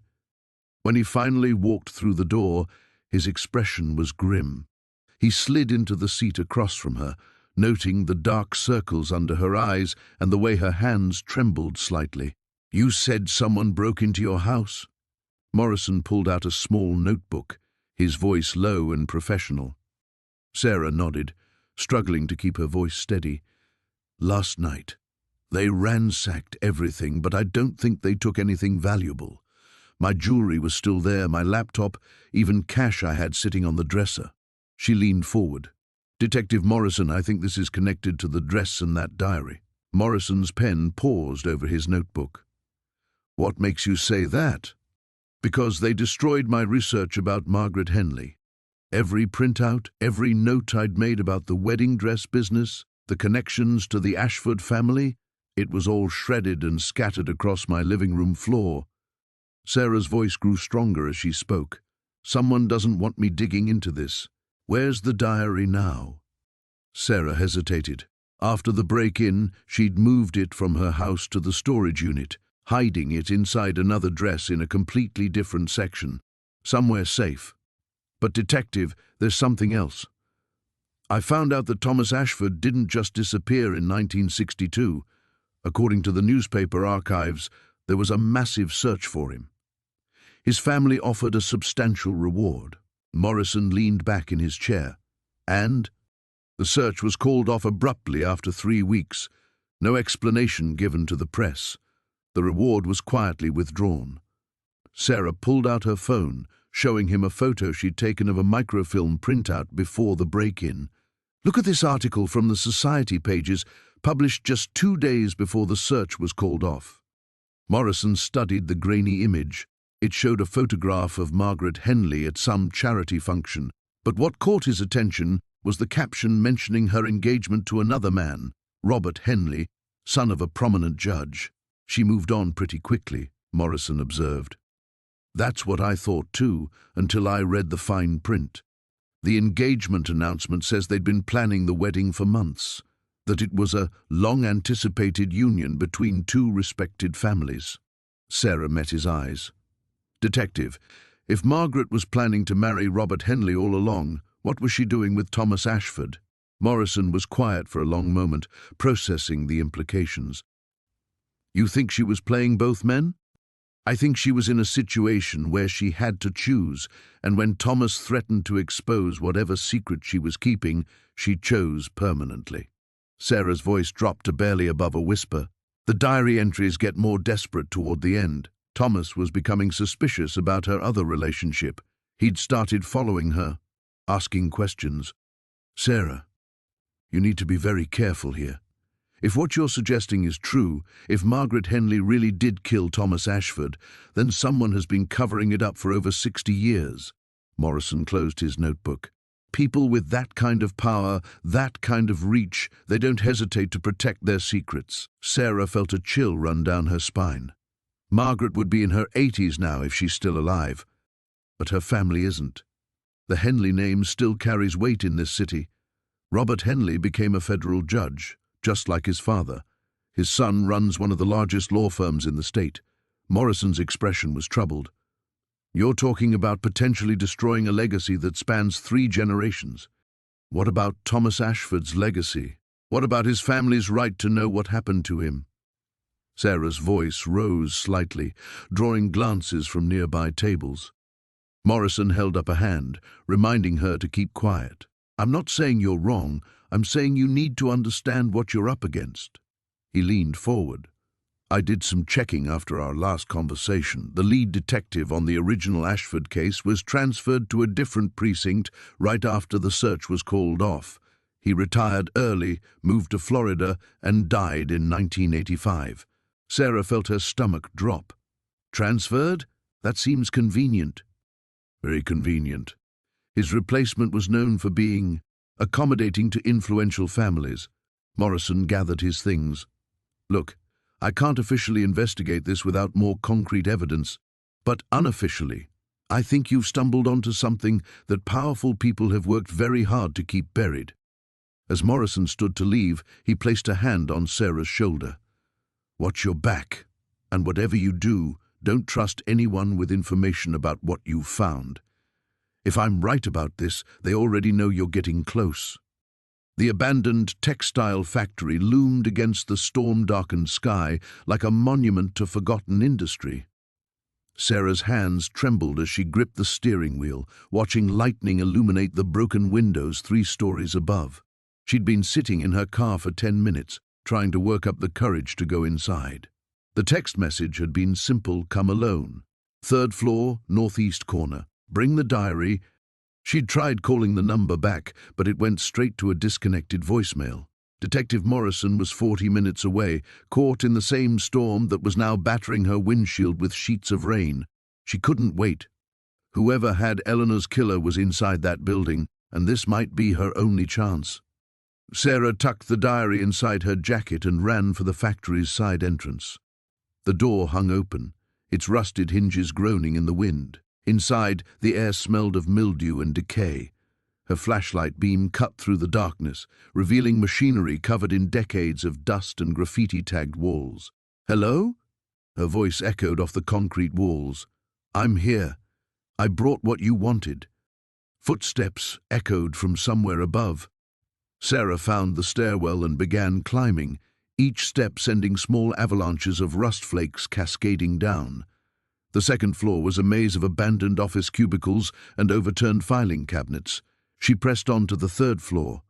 When he finally walked through the door, his expression was grim. He slid into the seat across from her, noting the dark circles under her eyes and the way her hands trembled slightly. You said someone broke into your house? Morrison pulled out a small notebook, his voice low and professional. Sarah nodded, struggling to keep her voice steady. Last night. They ransacked everything, but I don't think they took anything valuable. My jewelry was still there, my laptop, even cash I had sitting on the dresser. She leaned forward. Detective Morrison, I think this is connected to the dress and that diary. Morrison's pen paused over his notebook. What makes you say that? Because they destroyed my research about Margaret Henley. Every printout, every note I'd made about the wedding dress business, the connections to the Ashford family, it was all shredded and scattered across my living room floor. Sarah's voice grew stronger as she spoke. Someone doesn't want me digging into this. Where's the diary now? Sarah hesitated. After the break-in, she'd moved it from her house to the storage unit, hiding it inside another dress in a completely different section. Somewhere safe. But detective, there's something else. I found out that Thomas Ashford didn't just disappear in 1962. According to the newspaper archives, there was a massive search for him. His family offered a substantial reward. Morrison leaned back in his chair. And the search was called off abruptly after 3 weeks. No explanation given to the press. The reward was quietly withdrawn. Sarah pulled out her phone, showing him a photo she'd taken of a microfilm printout before the break-in. Look at this article from the Society pages, published just 2 days before the search was called off. Morrison studied the grainy image. It showed a photograph of Margaret Henley at some charity function, but what caught his attention was the caption mentioning her engagement to another man, Robert Henley, son of a prominent judge. She moved on pretty quickly, Morrison observed. That's what I thought too, until I read the fine print. The engagement announcement says they'd been planning the wedding for months, that it was a long-anticipated union between two respected families. Sarah met his eyes. Detective, if Margaret was planning to marry Robert Henley all along, what was she doing with Thomas Ashford? Morrison was quiet for a long moment, processing the implications. You think she was playing both men? I think she was in a situation where she had to choose, and when Thomas threatened to expose whatever secret she was keeping, she chose permanently. Sarah's voice dropped to barely above a whisper. The diary entries get more desperate toward the end. Thomas was becoming suspicious about her other relationship. He'd started following her, asking questions. Sarah, you need to be very careful here. If what you're suggesting is true, if Margaret Henley really did kill Thomas Ashford, then someone has been covering it up for over 60 years. Morrison closed his notebook. People with that kind of power, that kind of reach, they don't hesitate to protect their secrets. Sarah felt a chill run down her spine. Margaret would be in her 80s now if she's still alive. But her family isn't. The Henley name still carries weight in this city. Robert Henley became a federal judge, just like his father. His son runs one of the largest law firms in the state. Morrison's expression was troubled. You're talking about potentially destroying a legacy that spans 3 generations. What about Thomas Ashford's legacy? What about his family's right to know what happened to him? Sarah's voice rose slightly, drawing glances from nearby tables. Morrison held up a hand, reminding her to keep quiet. I'm not saying you're wrong, I'm saying you need to understand what you're up against. He leaned forward. I did some checking after our last conversation. The lead detective on the original Ashford case was transferred to a different precinct right after the search was called off. He retired early, moved to Florida, and died in 1985. Sarah felt her stomach drop. Transferred? That seems convenient. Very convenient. His replacement was known for being accommodating to influential families. Morrison gathered his things. Look, I can't officially investigate this without more concrete evidence, but unofficially, I think you've stumbled onto something that powerful people have worked very hard to keep buried. As Morrison stood to leave, he placed a hand on Sarah's shoulder. Watch your back, and whatever you do, don't trust anyone with information about what you've found. If I'm right about this, they already know you're getting close. The abandoned textile factory loomed against the storm-darkened sky like a monument to forgotten industry. Sarah's hands trembled as she gripped the steering wheel, watching lightning illuminate the broken windows 3 stories above. She'd been sitting in her car for 10 minutes, trying to work up the courage to go inside. The text message had been simple: come alone. 3rd floor, northeast corner. Bring the diary. She'd tried calling the number back, but it went straight to a disconnected voicemail. Detective Morrison was 40 minutes away, caught in the same storm that was now battering her windshield with sheets of rain. She couldn't wait. Whoever had Eleanor's killer was inside that building, and this might be her only chance. Sarah tucked the diary inside her jacket and ran for the factory's side entrance. The door hung open, its rusted hinges groaning in the wind. Inside, the air smelled of mildew and decay. Her flashlight beam cut through the darkness, revealing machinery covered in decades of dust and graffiti-tagged walls. "Hello?" Her voice echoed off the concrete walls. "I'm here. I brought what you wanted." Footsteps echoed from somewhere above. Sarah found the stairwell and began climbing, each step sending small avalanches of rust flakes cascading down. The 2nd floor was a maze of abandoned office cubicles and overturned filing cabinets. She pressed on to the 3rd floor.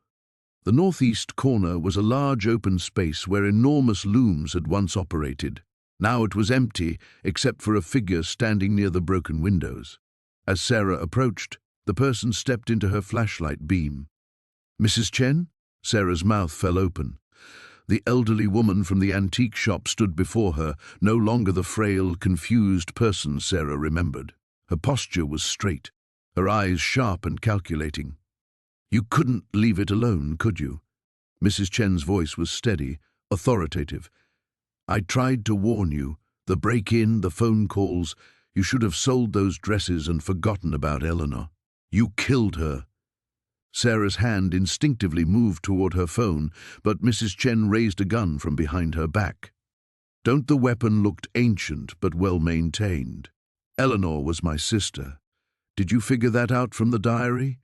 The northeast corner was a large open space where enormous looms had once operated. Now it was empty, except for a figure standing near the broken windows. As Sarah approached, the person stepped into her flashlight beam. "Mrs. Chen?" Sarah's mouth fell open. The elderly woman from the antique shop stood before her, no longer the frail, confused person Sarah remembered. Her posture was straight, her eyes sharp and calculating. "You couldn't leave it alone, could you?" Mrs. Chen's voice was steady, authoritative. "I tried to warn you. The break-in, the phone calls. You should have sold those dresses and forgotten about Eleanor. You killed her." Sarah's hand instinctively moved toward her phone, but Mrs. Chen raised a gun from behind her back. The weapon looked ancient but well-maintained. "Eleanor was my sister. Did you figure that out from the diary?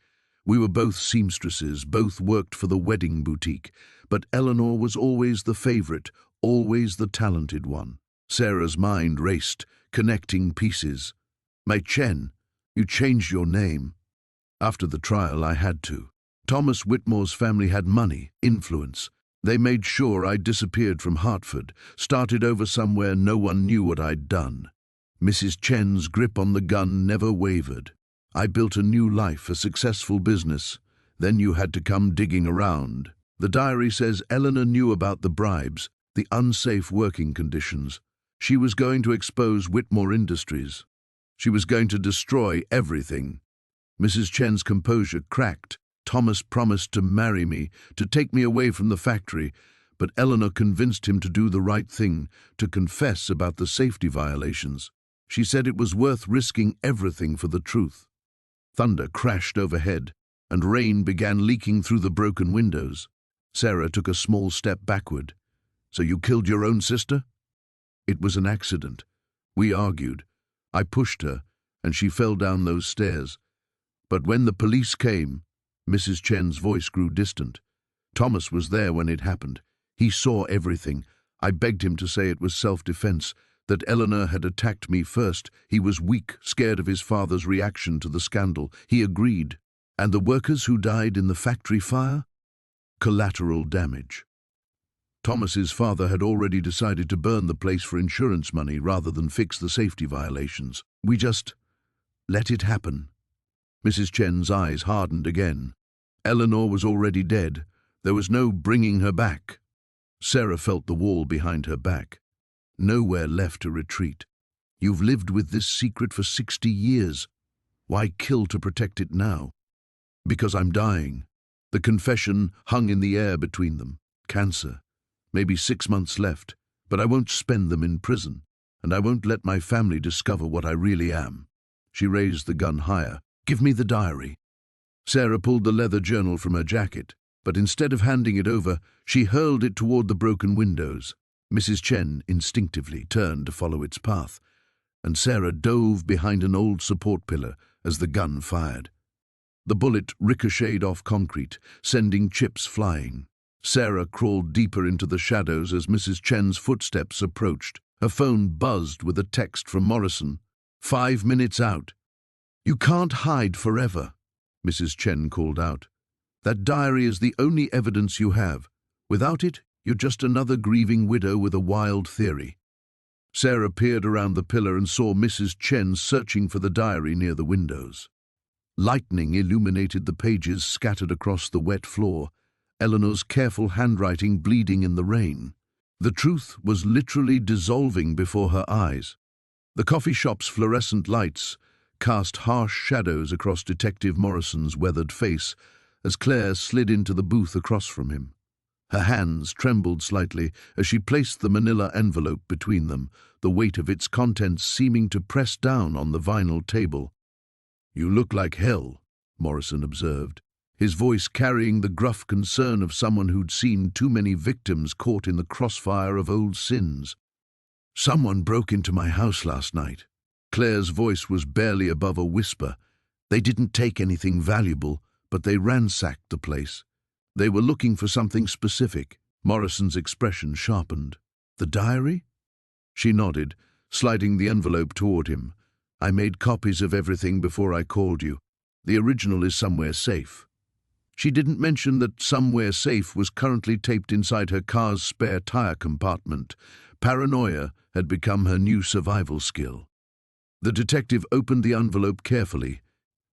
We were both seamstresses, both worked for the wedding boutique, but Eleanor was always the favorite, always the talented one." Sarah's mind raced, connecting pieces. "My Chen, you changed your name." "After the trial, I had to. Thomas Whitmore's family had money, influence. They made sure I disappeared from Hartford, started over somewhere no one knew what I'd done. Mrs. Chen's grip on the gun never wavered. I built a new life, a successful business. Then you had to come digging around. The diary says Eleanor knew about the bribes, the unsafe working conditions. She was going to expose Whitmore Industries. She was going to destroy everything. Mrs. Chen's composure cracked. Thomas promised to marry me, to take me away from the factory, but Eleanor convinced him to do the right thing, to confess about the safety violations. She said it was worth risking everything for the truth. Thunder crashed overhead, and rain began leaking through the broken windows. Sarah took a small step backward. "So you killed your own sister?" "It was an accident." We argued. I pushed her, and she fell down those stairs. But when the police came, Mrs. Chen's voice grew distant. "Thomas was there when it happened. He saw everything. I begged him to say it was self-defense, that Eleanor had attacked me first. He was weak, scared of his father's reaction to the scandal. He agreed. And the workers who died in the factory fire? Collateral damage. Thomas's father had already decided to burn the place for insurance money rather than fix the safety violations. We just let it happen." Mrs. Chen's eyes hardened again. Eleanor was already dead. There was no bringing her back. Sarah felt the wall behind her back. Nowhere left to retreat. "You've lived with this secret for 60 years. Why kill to protect it now?" "Because I'm dying." The confession hung in the air between them. "Cancer. Maybe 6 months left, but I won't spend them in prison, and I won't let my family discover what I really am." She raised the gun higher. "Give me the diary." Sarah pulled the leather journal from her jacket, but instead of handing it over, she hurled it toward the broken windows. Mrs. Chen instinctively turned to follow its path, and Sarah dove behind an old support pillar as the gun fired. The bullet ricocheted off concrete, sending chips flying. Sarah crawled deeper into the shadows as Mrs. Chen's footsteps approached. Her phone buzzed with a text from Morrison. 5 minutes out. "You can't hide forever," Mrs. Chen called out. "That diary is the only evidence you have. Without it, you're just another grieving widow with a wild theory." Sarah peered around the pillar and saw Mrs. Chen searching for the diary near the windows. Lightning illuminated the pages scattered across the wet floor, Eleanor's careful handwriting bleeding in the rain. The truth was literally dissolving before her eyes. The coffee shop's fluorescent lights cast harsh shadows across Detective Morrison's weathered face as Claire slid into the booth across from him. Her hands trembled slightly as she placed the manila envelope between them, the weight of its contents seeming to press down on the vinyl table. "You look like hell," Morrison observed, his voice carrying the gruff concern of someone who'd seen too many victims caught in the crossfire of old sins. "Someone broke into my house last night." Claire's voice was barely above a whisper. "They didn't take anything valuable, but they ransacked the place. They were looking for something specific." Morrison's expression sharpened. "The diary?" She nodded, sliding the envelope toward him. "I made copies of everything before I called you. The original is somewhere safe." She didn't mention that somewhere safe was currently taped inside her car's spare tire compartment. Paranoia had become her new survival skill. The detective opened the envelope carefully,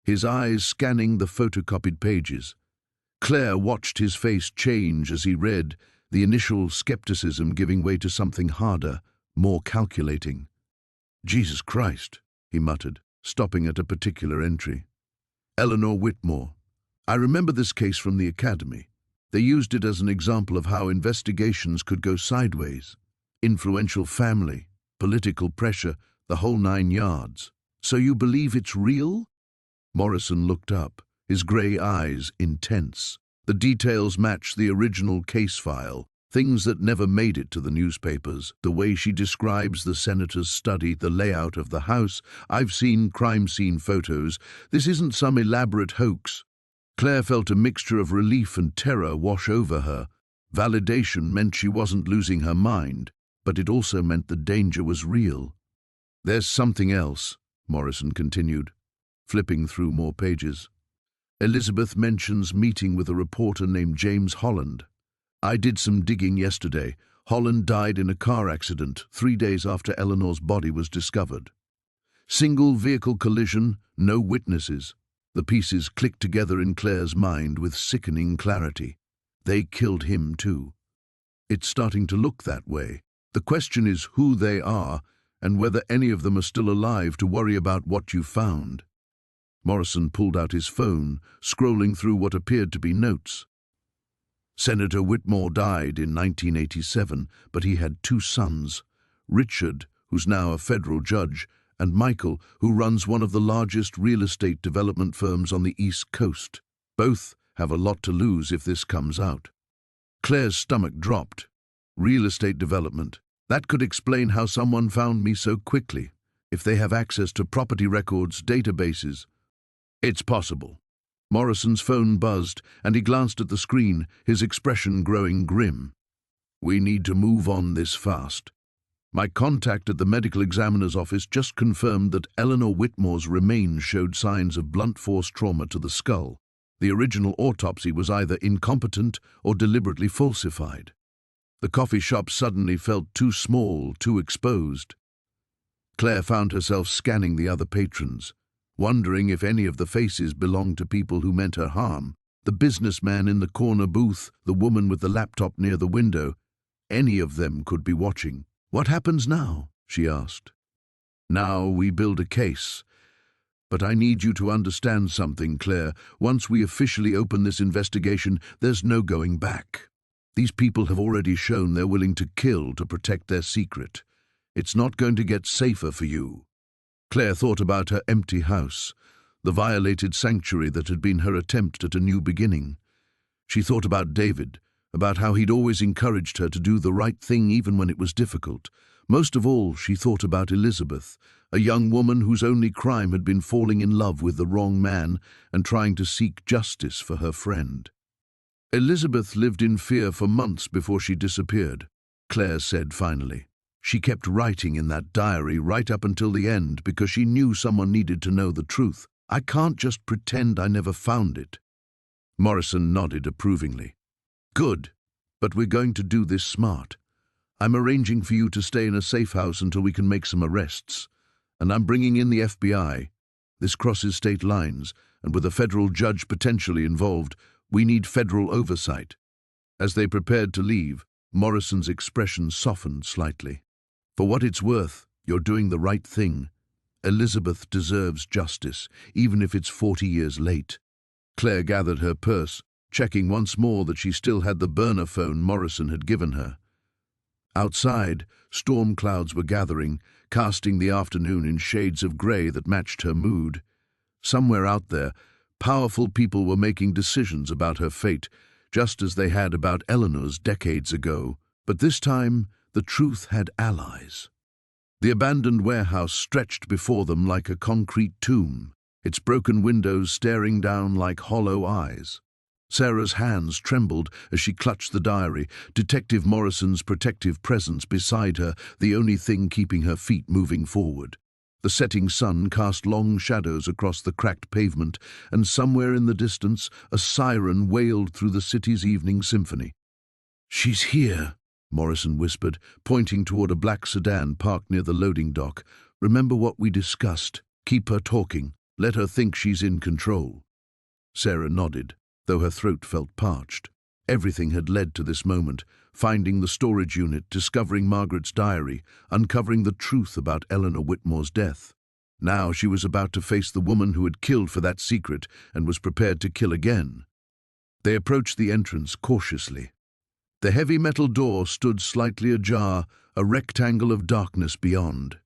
his eyes scanning the photocopied pages. Claire watched his face change as he read, the initial skepticism giving way to something harder, more calculating. "Jesus Christ," he muttered, stopping at a particular entry. "Eleanor Whitmore. I remember this case from the academy. They used it as an example of how investigations could go sideways. Influential family, political pressure, the whole 9 yards. So you believe it's real?" Morrison looked up, his grey eyes intense. The details matched the original case file, things that never made it to the newspapers. The way she describes the senator's study, the layout of the house. "I've seen crime scene photos. This isn't some elaborate hoax." Claire felt a mixture of relief and terror wash over her. Validation meant she wasn't losing her mind, but it also meant the danger was real. "There's something else," Morrison continued, flipping through more pages. "Elizabeth mentions meeting with a reporter named James Holland. I did some digging yesterday. Holland died in a car accident 3 days after Eleanor's body was discovered. Single vehicle collision, no witnesses. The pieces clicked together in Claire's mind with sickening clarity. They killed him too. It's starting to look that way. The question is who they are and whether any of them are still alive to worry about what you found. Morrison pulled out his phone, scrolling through what appeared to be notes. Senator Whitmore died in 1987, but he had 2 sons, Richard, who's now a federal judge, and Michael, who runs one of the largest real estate development firms on the East Coast. Both have a lot to lose if this comes out. Claire's stomach dropped. Real estate development. That could explain how someone found me so quickly. If they have access to property records, databases. It's possible. Morrison's phone buzzed, and he glanced at the screen, his expression growing grim. We need to move on this fast. My contact at the medical examiner's office just confirmed that Eleanor Whitmore's remains showed signs of blunt force trauma to the skull. The original autopsy was either incompetent or deliberately falsified. The coffee shop suddenly felt too small, too exposed. Claire found herself scanning the other patrons, wondering if any of the faces belonged to people who meant her harm. The businessman in the corner booth, the woman with the laptop near the window, any of them could be watching. What happens now? She asked. Now we build a case. But I need you to understand something, Claire. Once we officially open this investigation, there's no going back. These people have already shown they're willing to kill to protect their secret. It's not going to get safer for you. Claire thought about her empty house, the violated sanctuary that had been her attempt at a new beginning. She thought about David, about how he'd always encouraged her to do the right thing even when it was difficult. Most of all, she thought about Elizabeth, a young woman whose only crime had been falling in love with the wrong man and trying to seek justice for her friend. Elizabeth lived in fear for months before she disappeared, Claire said finally. She kept writing in that diary right up until the end because she knew someone needed to know the truth. I can't just pretend I never found it. Morrison nodded approvingly. Good, but we're going to do this smart. I'm arranging for you to stay in a safe house until we can make some arrests. And I'm bringing in the FBI. This crosses state lines, and with a federal judge potentially involved, we need federal oversight. As they prepared to leave, Morrison's expression softened slightly. For what it's worth, you're doing the right thing. Elizabeth deserves justice, even if it's 40 years late. Claire gathered her purse, checking once more that she still had the burner phone Morrison had given her. Outside, storm clouds were gathering, casting the afternoon in shades of grey that matched her mood. Somewhere out there, powerful people were making decisions about her fate, just as they had about Eleanor's decades ago. But this time, the truth had allies. The abandoned warehouse stretched before them like a concrete tomb, its broken windows staring down like hollow eyes. Sarah's hands trembled as she clutched the diary, Detective Morrison's protective presence beside her, the only thing keeping her feet moving forward. The setting sun cast long shadows across the cracked pavement, and somewhere in the distance, a siren wailed through the city's evening symphony. "She's here," Morrison whispered, pointing toward a black sedan parked near the loading dock. "Remember what we discussed. Keep her talking. Let her think she's in control." Sarah nodded, though her throat felt parched. Everything had led to this moment, finding the storage unit, discovering Margaret's diary, uncovering the truth about Eleanor Whitmore's death. Now she was about to face the woman who had killed for that secret and was prepared to kill again. They approached the entrance cautiously. The heavy metal door stood slightly ajar, a rectangle of darkness beyond.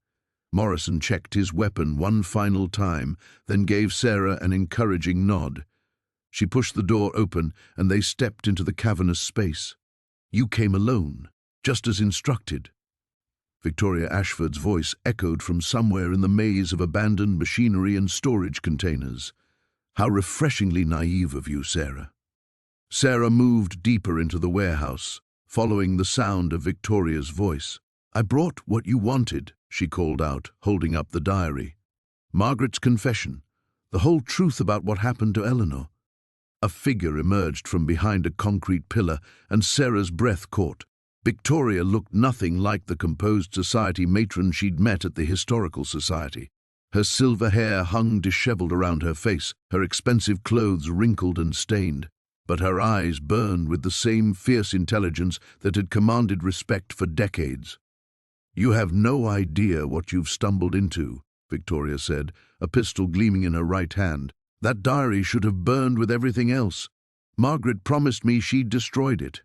Morrison checked his weapon one final time, then gave Sarah an encouraging nod. She pushed the door open, and they stepped into the cavernous space. "You came alone, just as instructed." Victoria Ashford's voice echoed from somewhere in the maze of abandoned machinery and storage containers. "How refreshingly naive of you, Sarah." Sarah moved deeper into the warehouse, following the sound of Victoria's voice. "I brought what you wanted," she called out, holding up the diary. "Margaret's confession, the whole truth about what happened to Eleanor." A figure emerged from behind a concrete pillar, and Sarah's breath caught. Victoria looked nothing like the composed society matron she'd met at the Historical Society. Her silver hair hung disheveled around her face, her expensive clothes wrinkled and stained, but her eyes burned with the same fierce intelligence that had commanded respect for decades. "You have no idea what you've stumbled into," Victoria said, a pistol gleaming in her right hand. "That diary should have burned with everything else. Margaret promised me she'd destroyed it."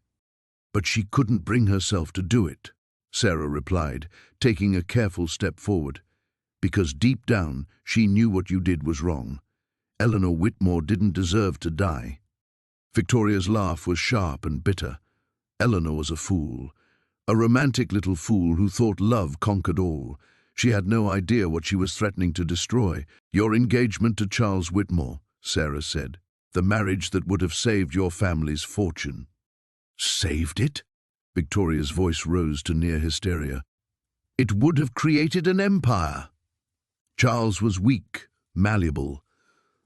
"But she couldn't bring herself to do it," Sarah replied, taking a careful step forward. "Because deep down, she knew what you did was wrong. Eleanor Whitmore didn't deserve to die." Victoria's laugh was sharp and bitter. Eleanor was a fool. A romantic little fool who thought love conquered all. She had no idea what she was threatening to destroy. "Your engagement to Charles Whitmore," Sarah said. "The marriage that would have saved your family's fortune." "Saved it?" Victoria's voice rose to near hysteria. "It would have created an empire." Charles was weak, malleable.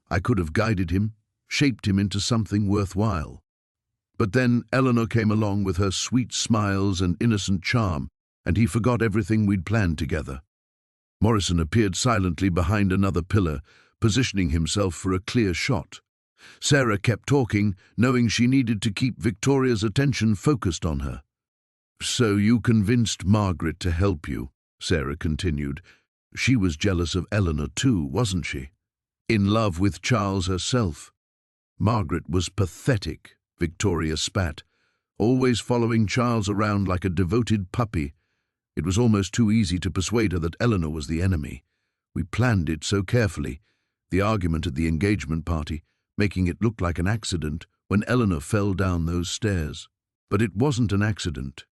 I could have guided him, shaped him into something worthwhile. But then Eleanor came along with her sweet smiles and innocent charm, and he forgot everything we'd planned together. Morrison appeared silently behind another pillar, positioning himself for a clear shot. Sarah kept talking, knowing she needed to keep Victoria's attention focused on her. "So you convinced Margaret to help you," Sarah continued. "She was jealous of Eleanor too, wasn't she? In love with Charles herself." "Margaret was pathetic," Victoria spat, "always following Charles around like a devoted puppy. It was almost too easy to persuade her that Eleanor was the enemy. We planned it so carefully, the argument at the engagement party, making it look like an accident when Eleanor fell down those stairs. But it wasn't an accident."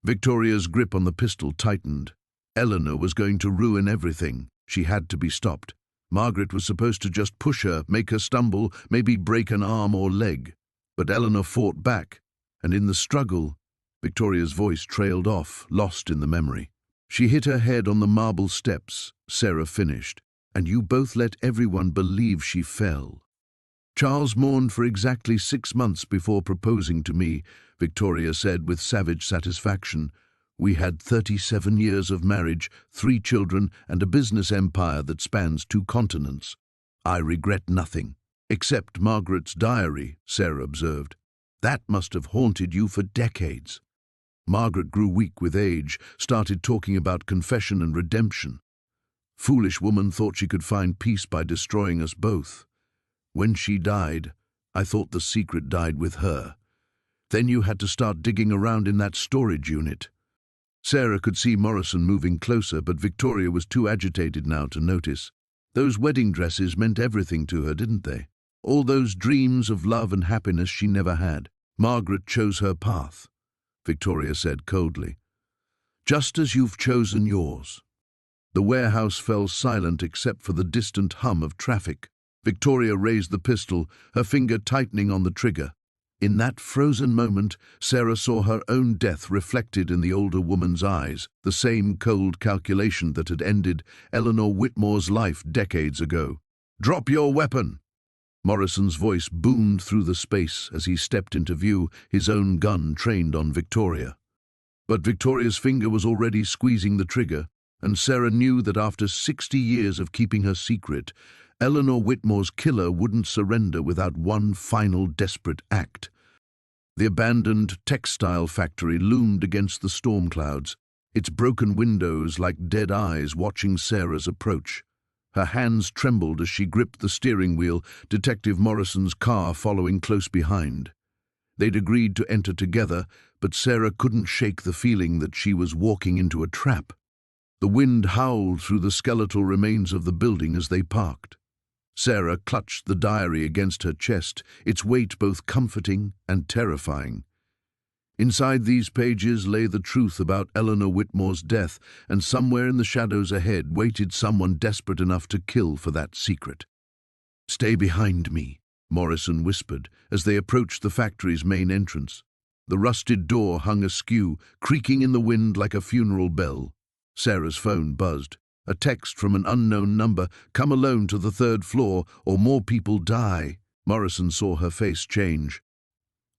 Victoria's grip on the pistol tightened. Eleanor was going to ruin everything. She had to be stopped. Margaret was supposed to just push her, make her stumble, maybe break an arm or leg. But Eleanor fought back, and in the struggle, Victoria's voice trailed off, lost in the memory. "She hit her head on the marble steps," Sarah finished, "and you both let everyone believe she fell." "Charles mourned for exactly 6 months before proposing to me," Victoria said with savage satisfaction. "We had 37 years of marriage, 3 children, and a business empire that spans 2 continents. I regret nothing." "Except Margaret's diary," Sarah observed. "That must have haunted you for decades." Margaret grew weak with age, started talking about confession and redemption. "Foolish woman thought she could find peace by destroying us both. When she died, I thought the secret died with her. Then you had to start digging around in that storage unit." Sarah could see Morrison moving closer, but Victoria was too agitated now to notice. Those wedding dresses meant everything to her, didn't they? All those dreams of love and happiness she never had. "Margaret chose her path," Victoria said coldly. "Just as you've chosen yours." The warehouse fell silent except for the distant hum of traffic. Victoria raised the pistol, her finger tightening on the trigger. In that frozen moment, Sarah saw her own death reflected in the older woman's eyes, the same cold calculation that had ended Eleanor Whitmore's life decades ago. "Drop your weapon!" Morrison's voice boomed through the space as he stepped into view, his own gun trained on Victoria. But Victoria's finger was already squeezing the trigger, and Sarah knew that after 60 years of keeping her secret, Eleanor Whitmore's killer wouldn't surrender without one final desperate act. The abandoned textile factory loomed against the storm clouds, its broken windows like dead eyes watching Sarah's approach. Her hands trembled as she gripped the steering wheel, Detective Morrison's car following close behind. They'd agreed to enter together, but Sarah couldn't shake the feeling that she was walking into a trap. The wind howled through the skeletal remains of the building as they parked. Sarah clutched the diary against her chest, its weight both comforting and terrifying. Inside these pages lay the truth about Eleanor Whitmore's death, and somewhere in the shadows ahead waited someone desperate enough to kill for that secret. "Stay behind me," Morrison whispered as they approached the factory's main entrance. The rusted door hung askew, creaking in the wind like a funeral bell. Sarah's phone buzzed. A text from an unknown number: "Come alone to the 3rd floor, or more people die." Morrison saw her face change.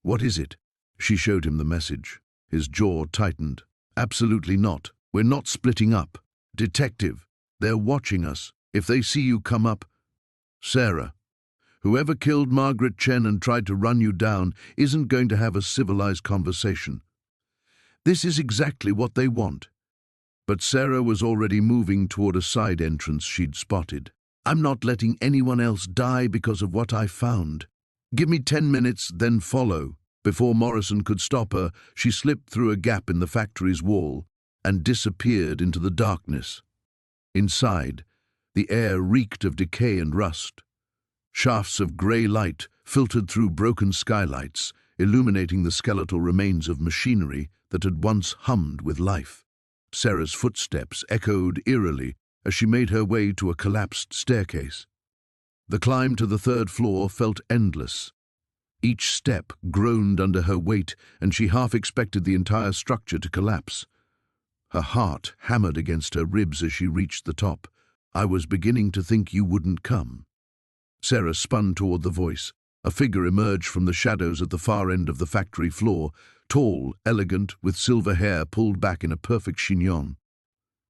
"What is it?" She showed him the message. His jaw tightened. "Absolutely not. We're not splitting up. Detective, they're watching us. If they see you come up—" "Sarah, whoever killed Margaret Chen and tried to run you down isn't going to have a civilized conversation. This is exactly what they want." But Sarah was already moving toward a side entrance she'd spotted. "I'm not letting anyone else die because of what I found. Give me 10 minutes, then follow." Before Morrison could stop her, she slipped through a gap in the factory's wall and disappeared into the darkness. Inside, the air reeked of decay and rust. Shafts of grey light filtered through broken skylights, illuminating the skeletal remains of machinery that had once hummed with life. Sarah's footsteps echoed eerily as she made her way to a collapsed staircase. The climb to the 3rd floor felt endless. Each step groaned under her weight, and she half expected the entire structure to collapse. Her heart hammered against her ribs as she reached the top. "I was beginning to think you wouldn't come." Sarah spun toward the voice. A figure emerged from the shadows at the far end of the factory floor, tall, elegant, with silver hair pulled back in a perfect chignon.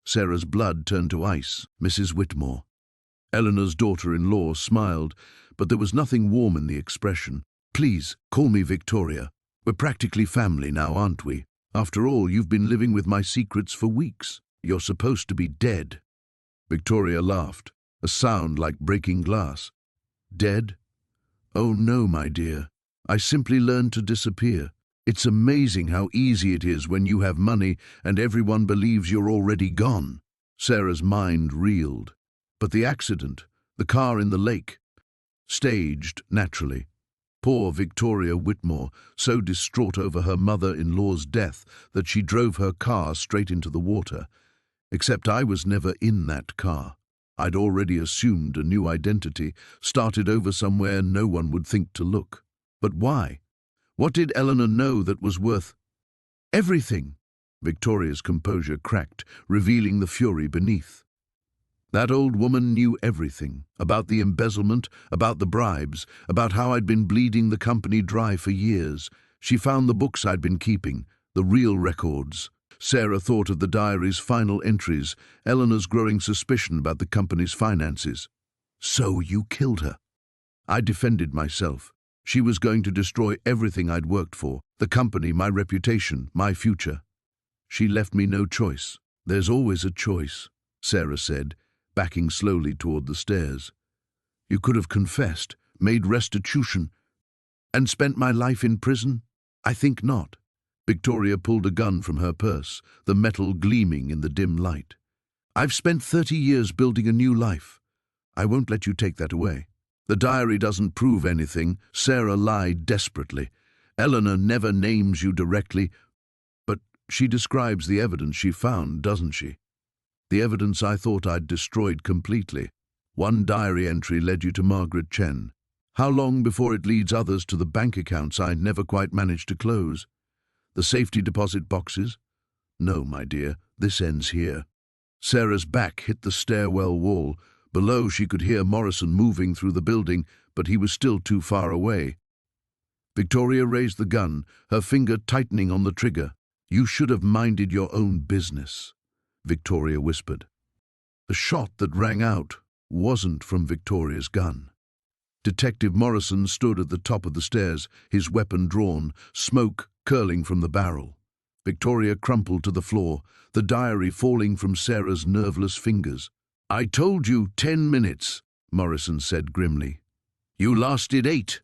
Sarah's blood turned to ice. "Mrs. Whitmore." Eleanor's daughter-in-law smiled, but there was nothing warm in the expression. "Please, call me Victoria. We're practically family now, aren't we? After all, you've been living with my secrets for weeks. You're supposed to be dead." Victoria laughed, a sound like breaking glass. "Dead? Oh no, my dear. I simply learned to disappear. It's amazing how easy it is when you have money and everyone believes you're already gone." Sarah's mind reeled. But the accident, the car in the lake, staged naturally. Poor Victoria Whitmore, so distraught over her mother-in-law's death that she drove her car straight into the water. Except I was never in that car. I'd already assumed a new identity, started over somewhere no one would think to look. But why? What did Eleanor know that was worth— Everything! Victoria's composure cracked, revealing the fury beneath. That old woman knew everything, about the embezzlement, about the bribes, about how I'd been bleeding the company dry for years. She found the books I'd been keeping, the real records. Sarah thought of the diary's final entries, Eleanor's growing suspicion about the company's finances. "So you killed her." I defended myself. She was going to destroy everything I'd worked for, the company, my reputation, my future. She left me no choice. "There's always a choice," Sarah said, backing slowly toward the stairs. "You could have confessed, made restitution, and spent my life in prison? I think not." Victoria pulled a gun from her purse, the metal gleaming in the dim light. "I've spent 30 years building a new life. I won't let you take that away." "The diary doesn't prove anything," Sarah lied desperately. "Eleanor never names you directly, but she describes the evidence she found, doesn't she? The evidence I thought I'd destroyed completely. One diary entry led you to Margaret Chen. How long before it leads others to the bank accounts I never quite managed to close? The safety deposit boxes? No, my dear, this ends here." Sarah's back hit the stairwell wall. Below, she could hear Morrison moving through the building, but he was still too far away. Victoria raised the gun, her finger tightening on the trigger. "You should have minded your own business," Victoria whispered. The shot that rang out wasn't from Victoria's gun. Detective Morrison stood at the top of the stairs, his weapon drawn, smoke curling from the barrel. Victoria crumpled to the floor, the diary falling from Sarah's nerveless fingers. "I told you 10 minutes, Morrison said grimly. "You lasted 8.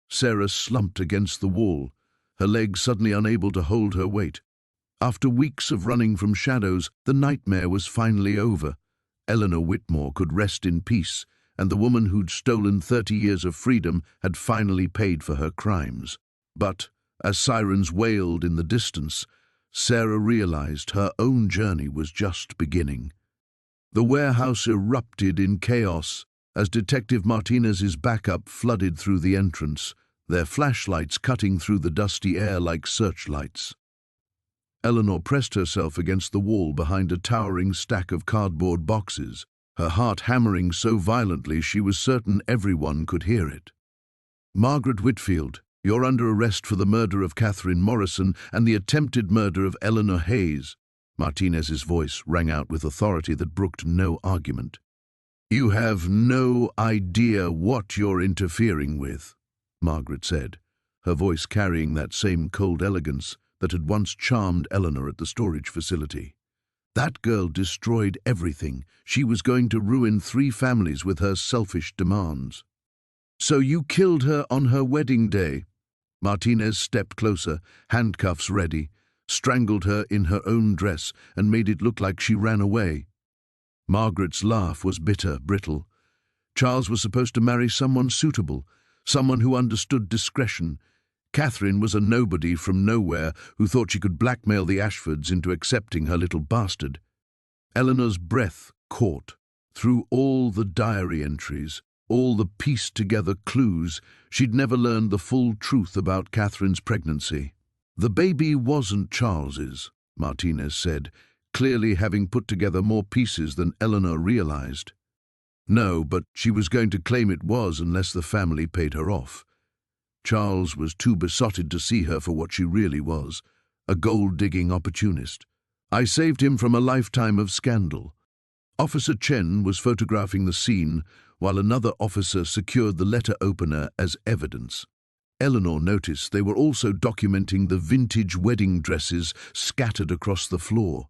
Sarah slumped against the wall, her legs suddenly unable to hold her weight. After weeks of running from shadows, the nightmare was finally over. Eleanor Whitmore could rest in peace, and the woman who'd stolen 30 years of freedom had finally paid for her crimes. But, as sirens wailed in the distance, Sarah realized her own journey was just beginning. The warehouse erupted in chaos as Detective Martinez's backup flooded through the entrance, their flashlights cutting through the dusty air like searchlights. Eleanor pressed herself against the wall behind a towering stack of cardboard boxes, her heart hammering so violently she was certain everyone could hear it. Margaret Whitfield, you're under arrest for the murder of Catherine Morrison and the attempted murder of Eleanor Hayes. Martinez's voice rang out with authority that brooked no argument. You have no idea what you're interfering with, Margaret said, her voice carrying that same cold elegance that had once charmed Eleanor at the storage facility. That girl destroyed everything. She was going to ruin 3 families with her selfish demands. So you killed her on her wedding day? Martinez stepped closer, handcuffs ready, strangled her in her own dress and made it look like she ran away. Margaret's laugh was bitter, brittle. Charles was supposed to marry someone suitable, someone who understood discretion. Catherine was a nobody from nowhere who thought she could blackmail the Ashfords into accepting her little bastard. Eleanor's breath caught. Through all the diary entries, all the pieced-together clues, she'd never learned the full truth about Catherine's pregnancy. The baby wasn't Charles's, Martinez said, clearly having put together more pieces than Eleanor realized. No, but she was going to claim it was unless the family paid her off. Charles was too besotted to see her for what she really was, a gold-digging opportunist. I saved him from a lifetime of scandal. Officer Chen was photographing the scene while another officer secured the letter opener as evidence. Eleanor noticed they were also documenting the vintage wedding dresses scattered across the floor,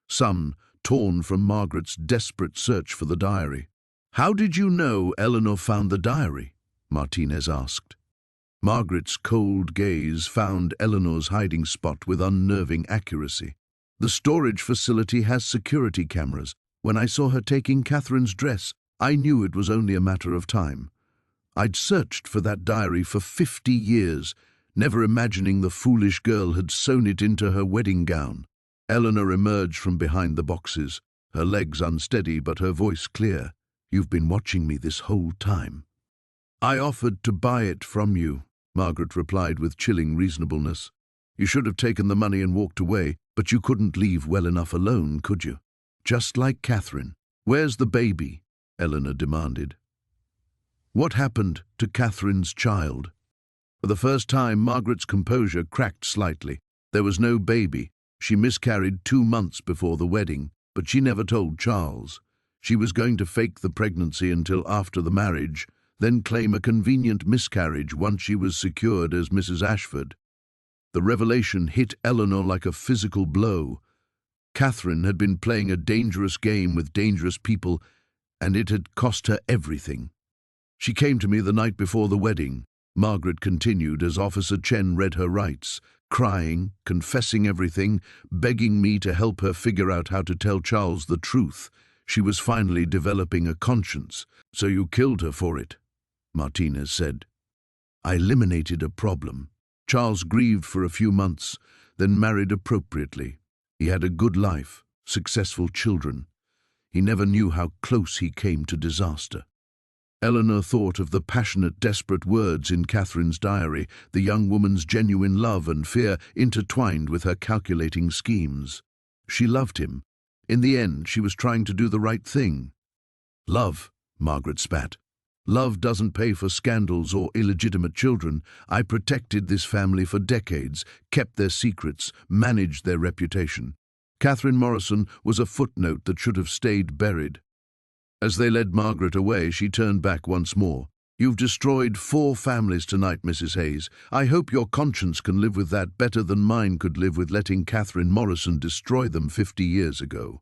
some torn from Margaret's desperate search for the diary. How did you know Eleanor found the diary? Martinez asked. Margaret's cold gaze found Eleanor's hiding spot with unnerving accuracy. The storage facility has security cameras. When I saw her taking Catherine's dress, I knew it was only a matter of time. I'd searched for that diary for 50 years, never imagining the foolish girl had sewn it into her wedding gown. Eleanor emerged from behind the boxes, her legs unsteady but her voice clear. You've been watching me this whole time. I offered to buy it from you, Margaret replied with chilling reasonableness. You should have taken the money and walked away, but you couldn't leave well enough alone, could you? Just like Catherine. Where's the baby? Eleanor demanded. What happened to Catherine's child? For the first time, Margaret's composure cracked slightly. There was no baby. She miscarried 2 months before the wedding, but she never told Charles. She was going to fake the pregnancy until after the marriage, then claim a convenient miscarriage once she was secured as Mrs. Ashford. The revelation hit Eleanor like a physical blow. Catherine had been playing a dangerous game with dangerous people, and it had cost her everything. She came to me the night before the wedding, Margaret continued as Officer Chen read her rights, crying, confessing everything, begging me to help her figure out how to tell Charles the truth. She was finally developing a conscience. So you killed her for it, Martinez said. I eliminated a problem. Charles grieved for a few months, then married appropriately. He had a good life, successful children. He never knew how close he came to disaster. Eleanor thought of the passionate, desperate words in Catherine's diary, the young woman's genuine love and fear intertwined with her calculating schemes. She loved him. In the end, she was trying to do the right thing. Love, Margaret spat. Love doesn't pay for scandals or illegitimate children. I protected this family for decades, kept their secrets, managed their reputation. Catherine Morrison was a footnote that should have stayed buried. As they led Margaret away, she turned back once more. You've destroyed 4 families tonight, Mrs. Hayes. I hope your conscience can live with that better than mine could live with letting Catherine Morrison destroy them 50 years ago.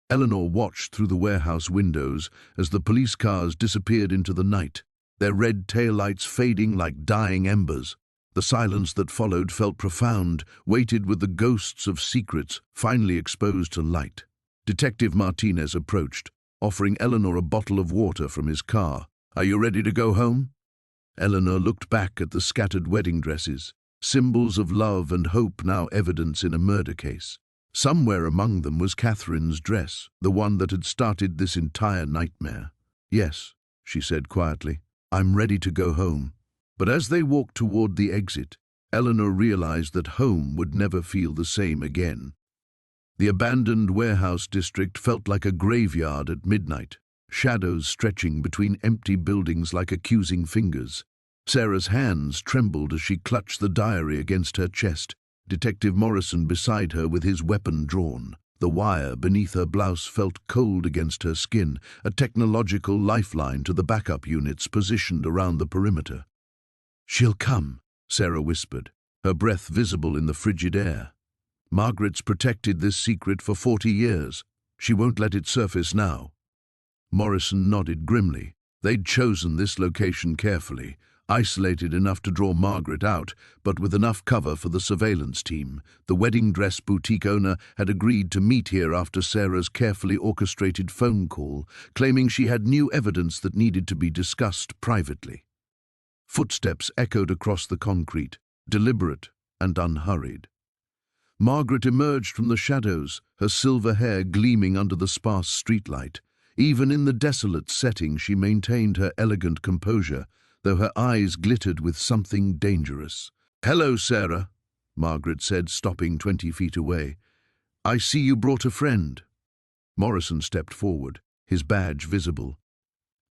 Eleanor watched through the warehouse windows as the police cars disappeared into the night, their red taillights fading like dying embers. The silence that followed felt profound, weighted with the ghosts of secrets finally exposed to light. Detective Martinez approached, offering Eleanor a bottle of water from his car. Are you ready to go home? Eleanor looked back at the scattered wedding dresses, symbols of love and hope now evidence in a murder case. Somewhere among them was Catherine's dress, the one that had started this entire nightmare. Yes, she said quietly, I'm ready to go home. But as they walked toward the exit, Eleanor realized that home would never feel the same again. The abandoned warehouse district felt like a graveyard at midnight, shadows stretching between empty buildings like accusing fingers. Sarah's hands trembled as she clutched the diary against her chest, Detective Morrison beside her with his weapon drawn. The wire beneath her blouse felt cold against her skin, a technological lifeline to the backup units positioned around the perimeter. "She'll come," Sarah whispered, her breath visible in the frigid air. "Margaret's protected this secret for 40 years. She won't let it surface now." Morrison nodded grimly. They'd chosen this location carefully, isolated enough to draw Margaret out, but with enough cover for the surveillance team. The wedding dress boutique owner had agreed to meet here after Sarah's carefully orchestrated phone call, claiming she had new evidence that needed to be discussed privately. Footsteps echoed across the concrete, deliberate and unhurried. Margaret emerged from the shadows, her silver hair gleaming under the sparse streetlight. Even in the desolate setting, she maintained her elegant composure, though her eyes glittered with something dangerous. "Hello, Sarah," Margaret said, stopping 20 feet away. "I see you brought a friend." Morrison stepped forward, his badge visible.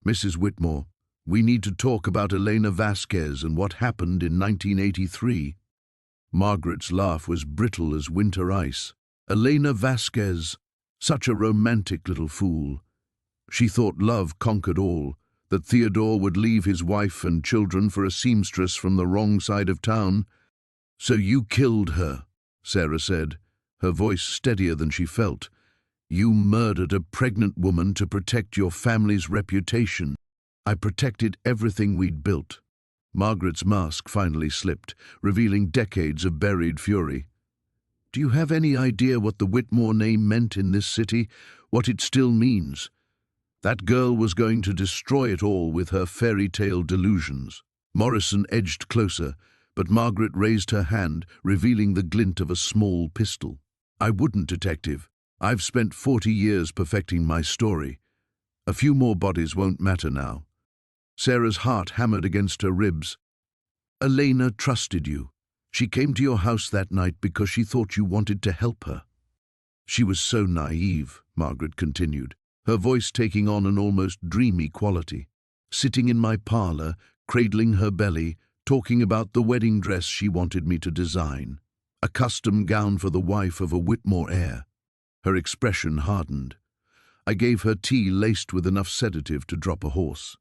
"Mrs. Whitmore, we need to talk about Elena Vasquez and what happened in 1983. Margaret's laugh was brittle as winter ice. Elena Vasquez, such a romantic little fool. She thought love conquered all, that Theodore would leave his wife and children for a seamstress from the wrong side of town. "So you killed her," Sarah said, her voice steadier than she felt. "You murdered a pregnant woman to protect your family's reputation." "I protected everything we'd built." Margaret's mask finally slipped, revealing decades of buried fury. "Do you have any idea what the Whitmore name meant in this city, what it still means? That girl was going to destroy it all with her fairy tale delusions." Morrison edged closer, but Margaret raised her hand, revealing the glint of a small pistol. "I wouldn't, Detective. I've spent 40 years perfecting my story. A few more bodies won't matter now." Sarah's heart hammered against her ribs. "Elena trusted you. She came to your house that night because she thought you wanted to help her." "She was so naive," Margaret continued, her voice taking on an almost dreamy quality. "Sitting in my parlor, cradling her belly, talking about the wedding dress she wanted me to design. A custom gown for the wife of a Whitmore heir." Her expression hardened. "I gave her tea laced with enough sedative to drop a horse.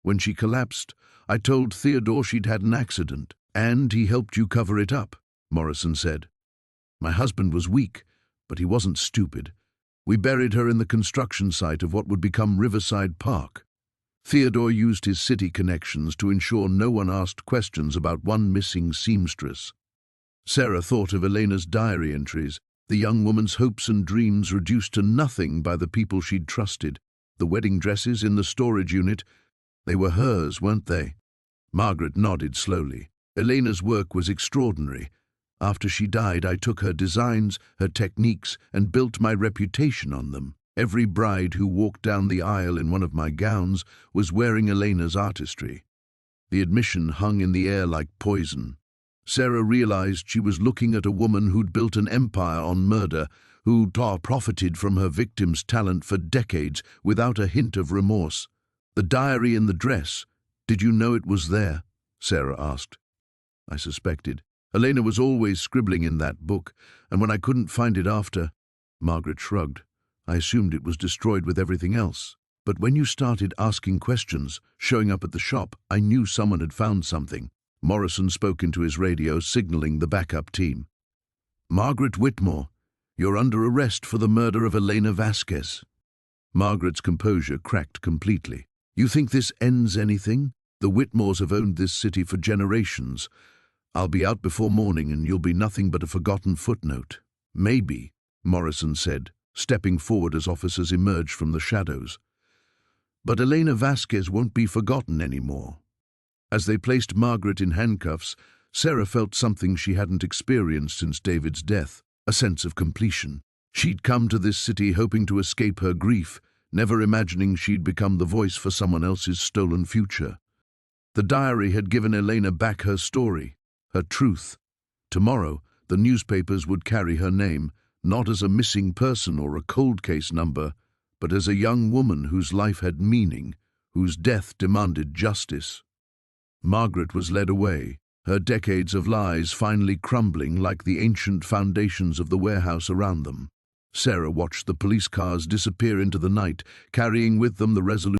When she collapsed, I told Theodore she'd had an accident, and he helped you cover it up," Morrison said. "My husband was weak, but he wasn't stupid. We buried her in the construction site of what would become Riverside Park. Theodore used his city connections to ensure no one asked questions about one missing seamstress." Sarah thought of Elena's diary entries, the young woman's hopes and dreams reduced to nothing by the people she'd trusted. The wedding dresses in the storage unit, they were hers, weren't they? Margaret nodded slowly. "Elena's work was extraordinary. After she died, I took her designs, her techniques, and built my reputation on them. Every bride who walked down the aisle in one of my gowns was wearing Elena's artistry." The admission hung in the air like poison. Sarah realized she was looking at a woman who'd built an empire on murder, who'd profited from her victim's talent for decades without a hint of remorse. "The diary in the dress, did you know it was there?" Sarah asked. "I suspected. Elena was always scribbling in that book, and when I couldn't find it after—" Margaret shrugged. "I assumed it was destroyed with everything else. But when you started asking questions, showing up at the shop, I knew someone had found something." Morrison spoke into his radio, signaling the backup team. "Margaret Whitmore, you're under arrest for the murder of Elena Vasquez." Margaret's composure cracked completely. "You think this ends anything? The Whitmores have owned this city for generations. I'll be out before morning and you'll be nothing but a forgotten footnote." "Maybe," Morrison said, stepping forward as officers emerged from the shadows. "But Elena Vasquez won't be forgotten anymore." As they placed Margaret in handcuffs, Sarah felt something she hadn't experienced since David's death, a sense of completion. She'd come to this city hoping to escape her grief, never imagining she'd become the voice for someone else's stolen future. The diary had given Elena back her story, her truth. Tomorrow, the newspapers would carry her name, not as a missing person or a cold case number, but as a young woman whose life had meaning, whose death demanded justice. Margaret was led away, her decades of lies finally crumbling like the ancient foundations of the warehouse around them. Sarah watched the police cars disappear into the night, carrying with them the resolution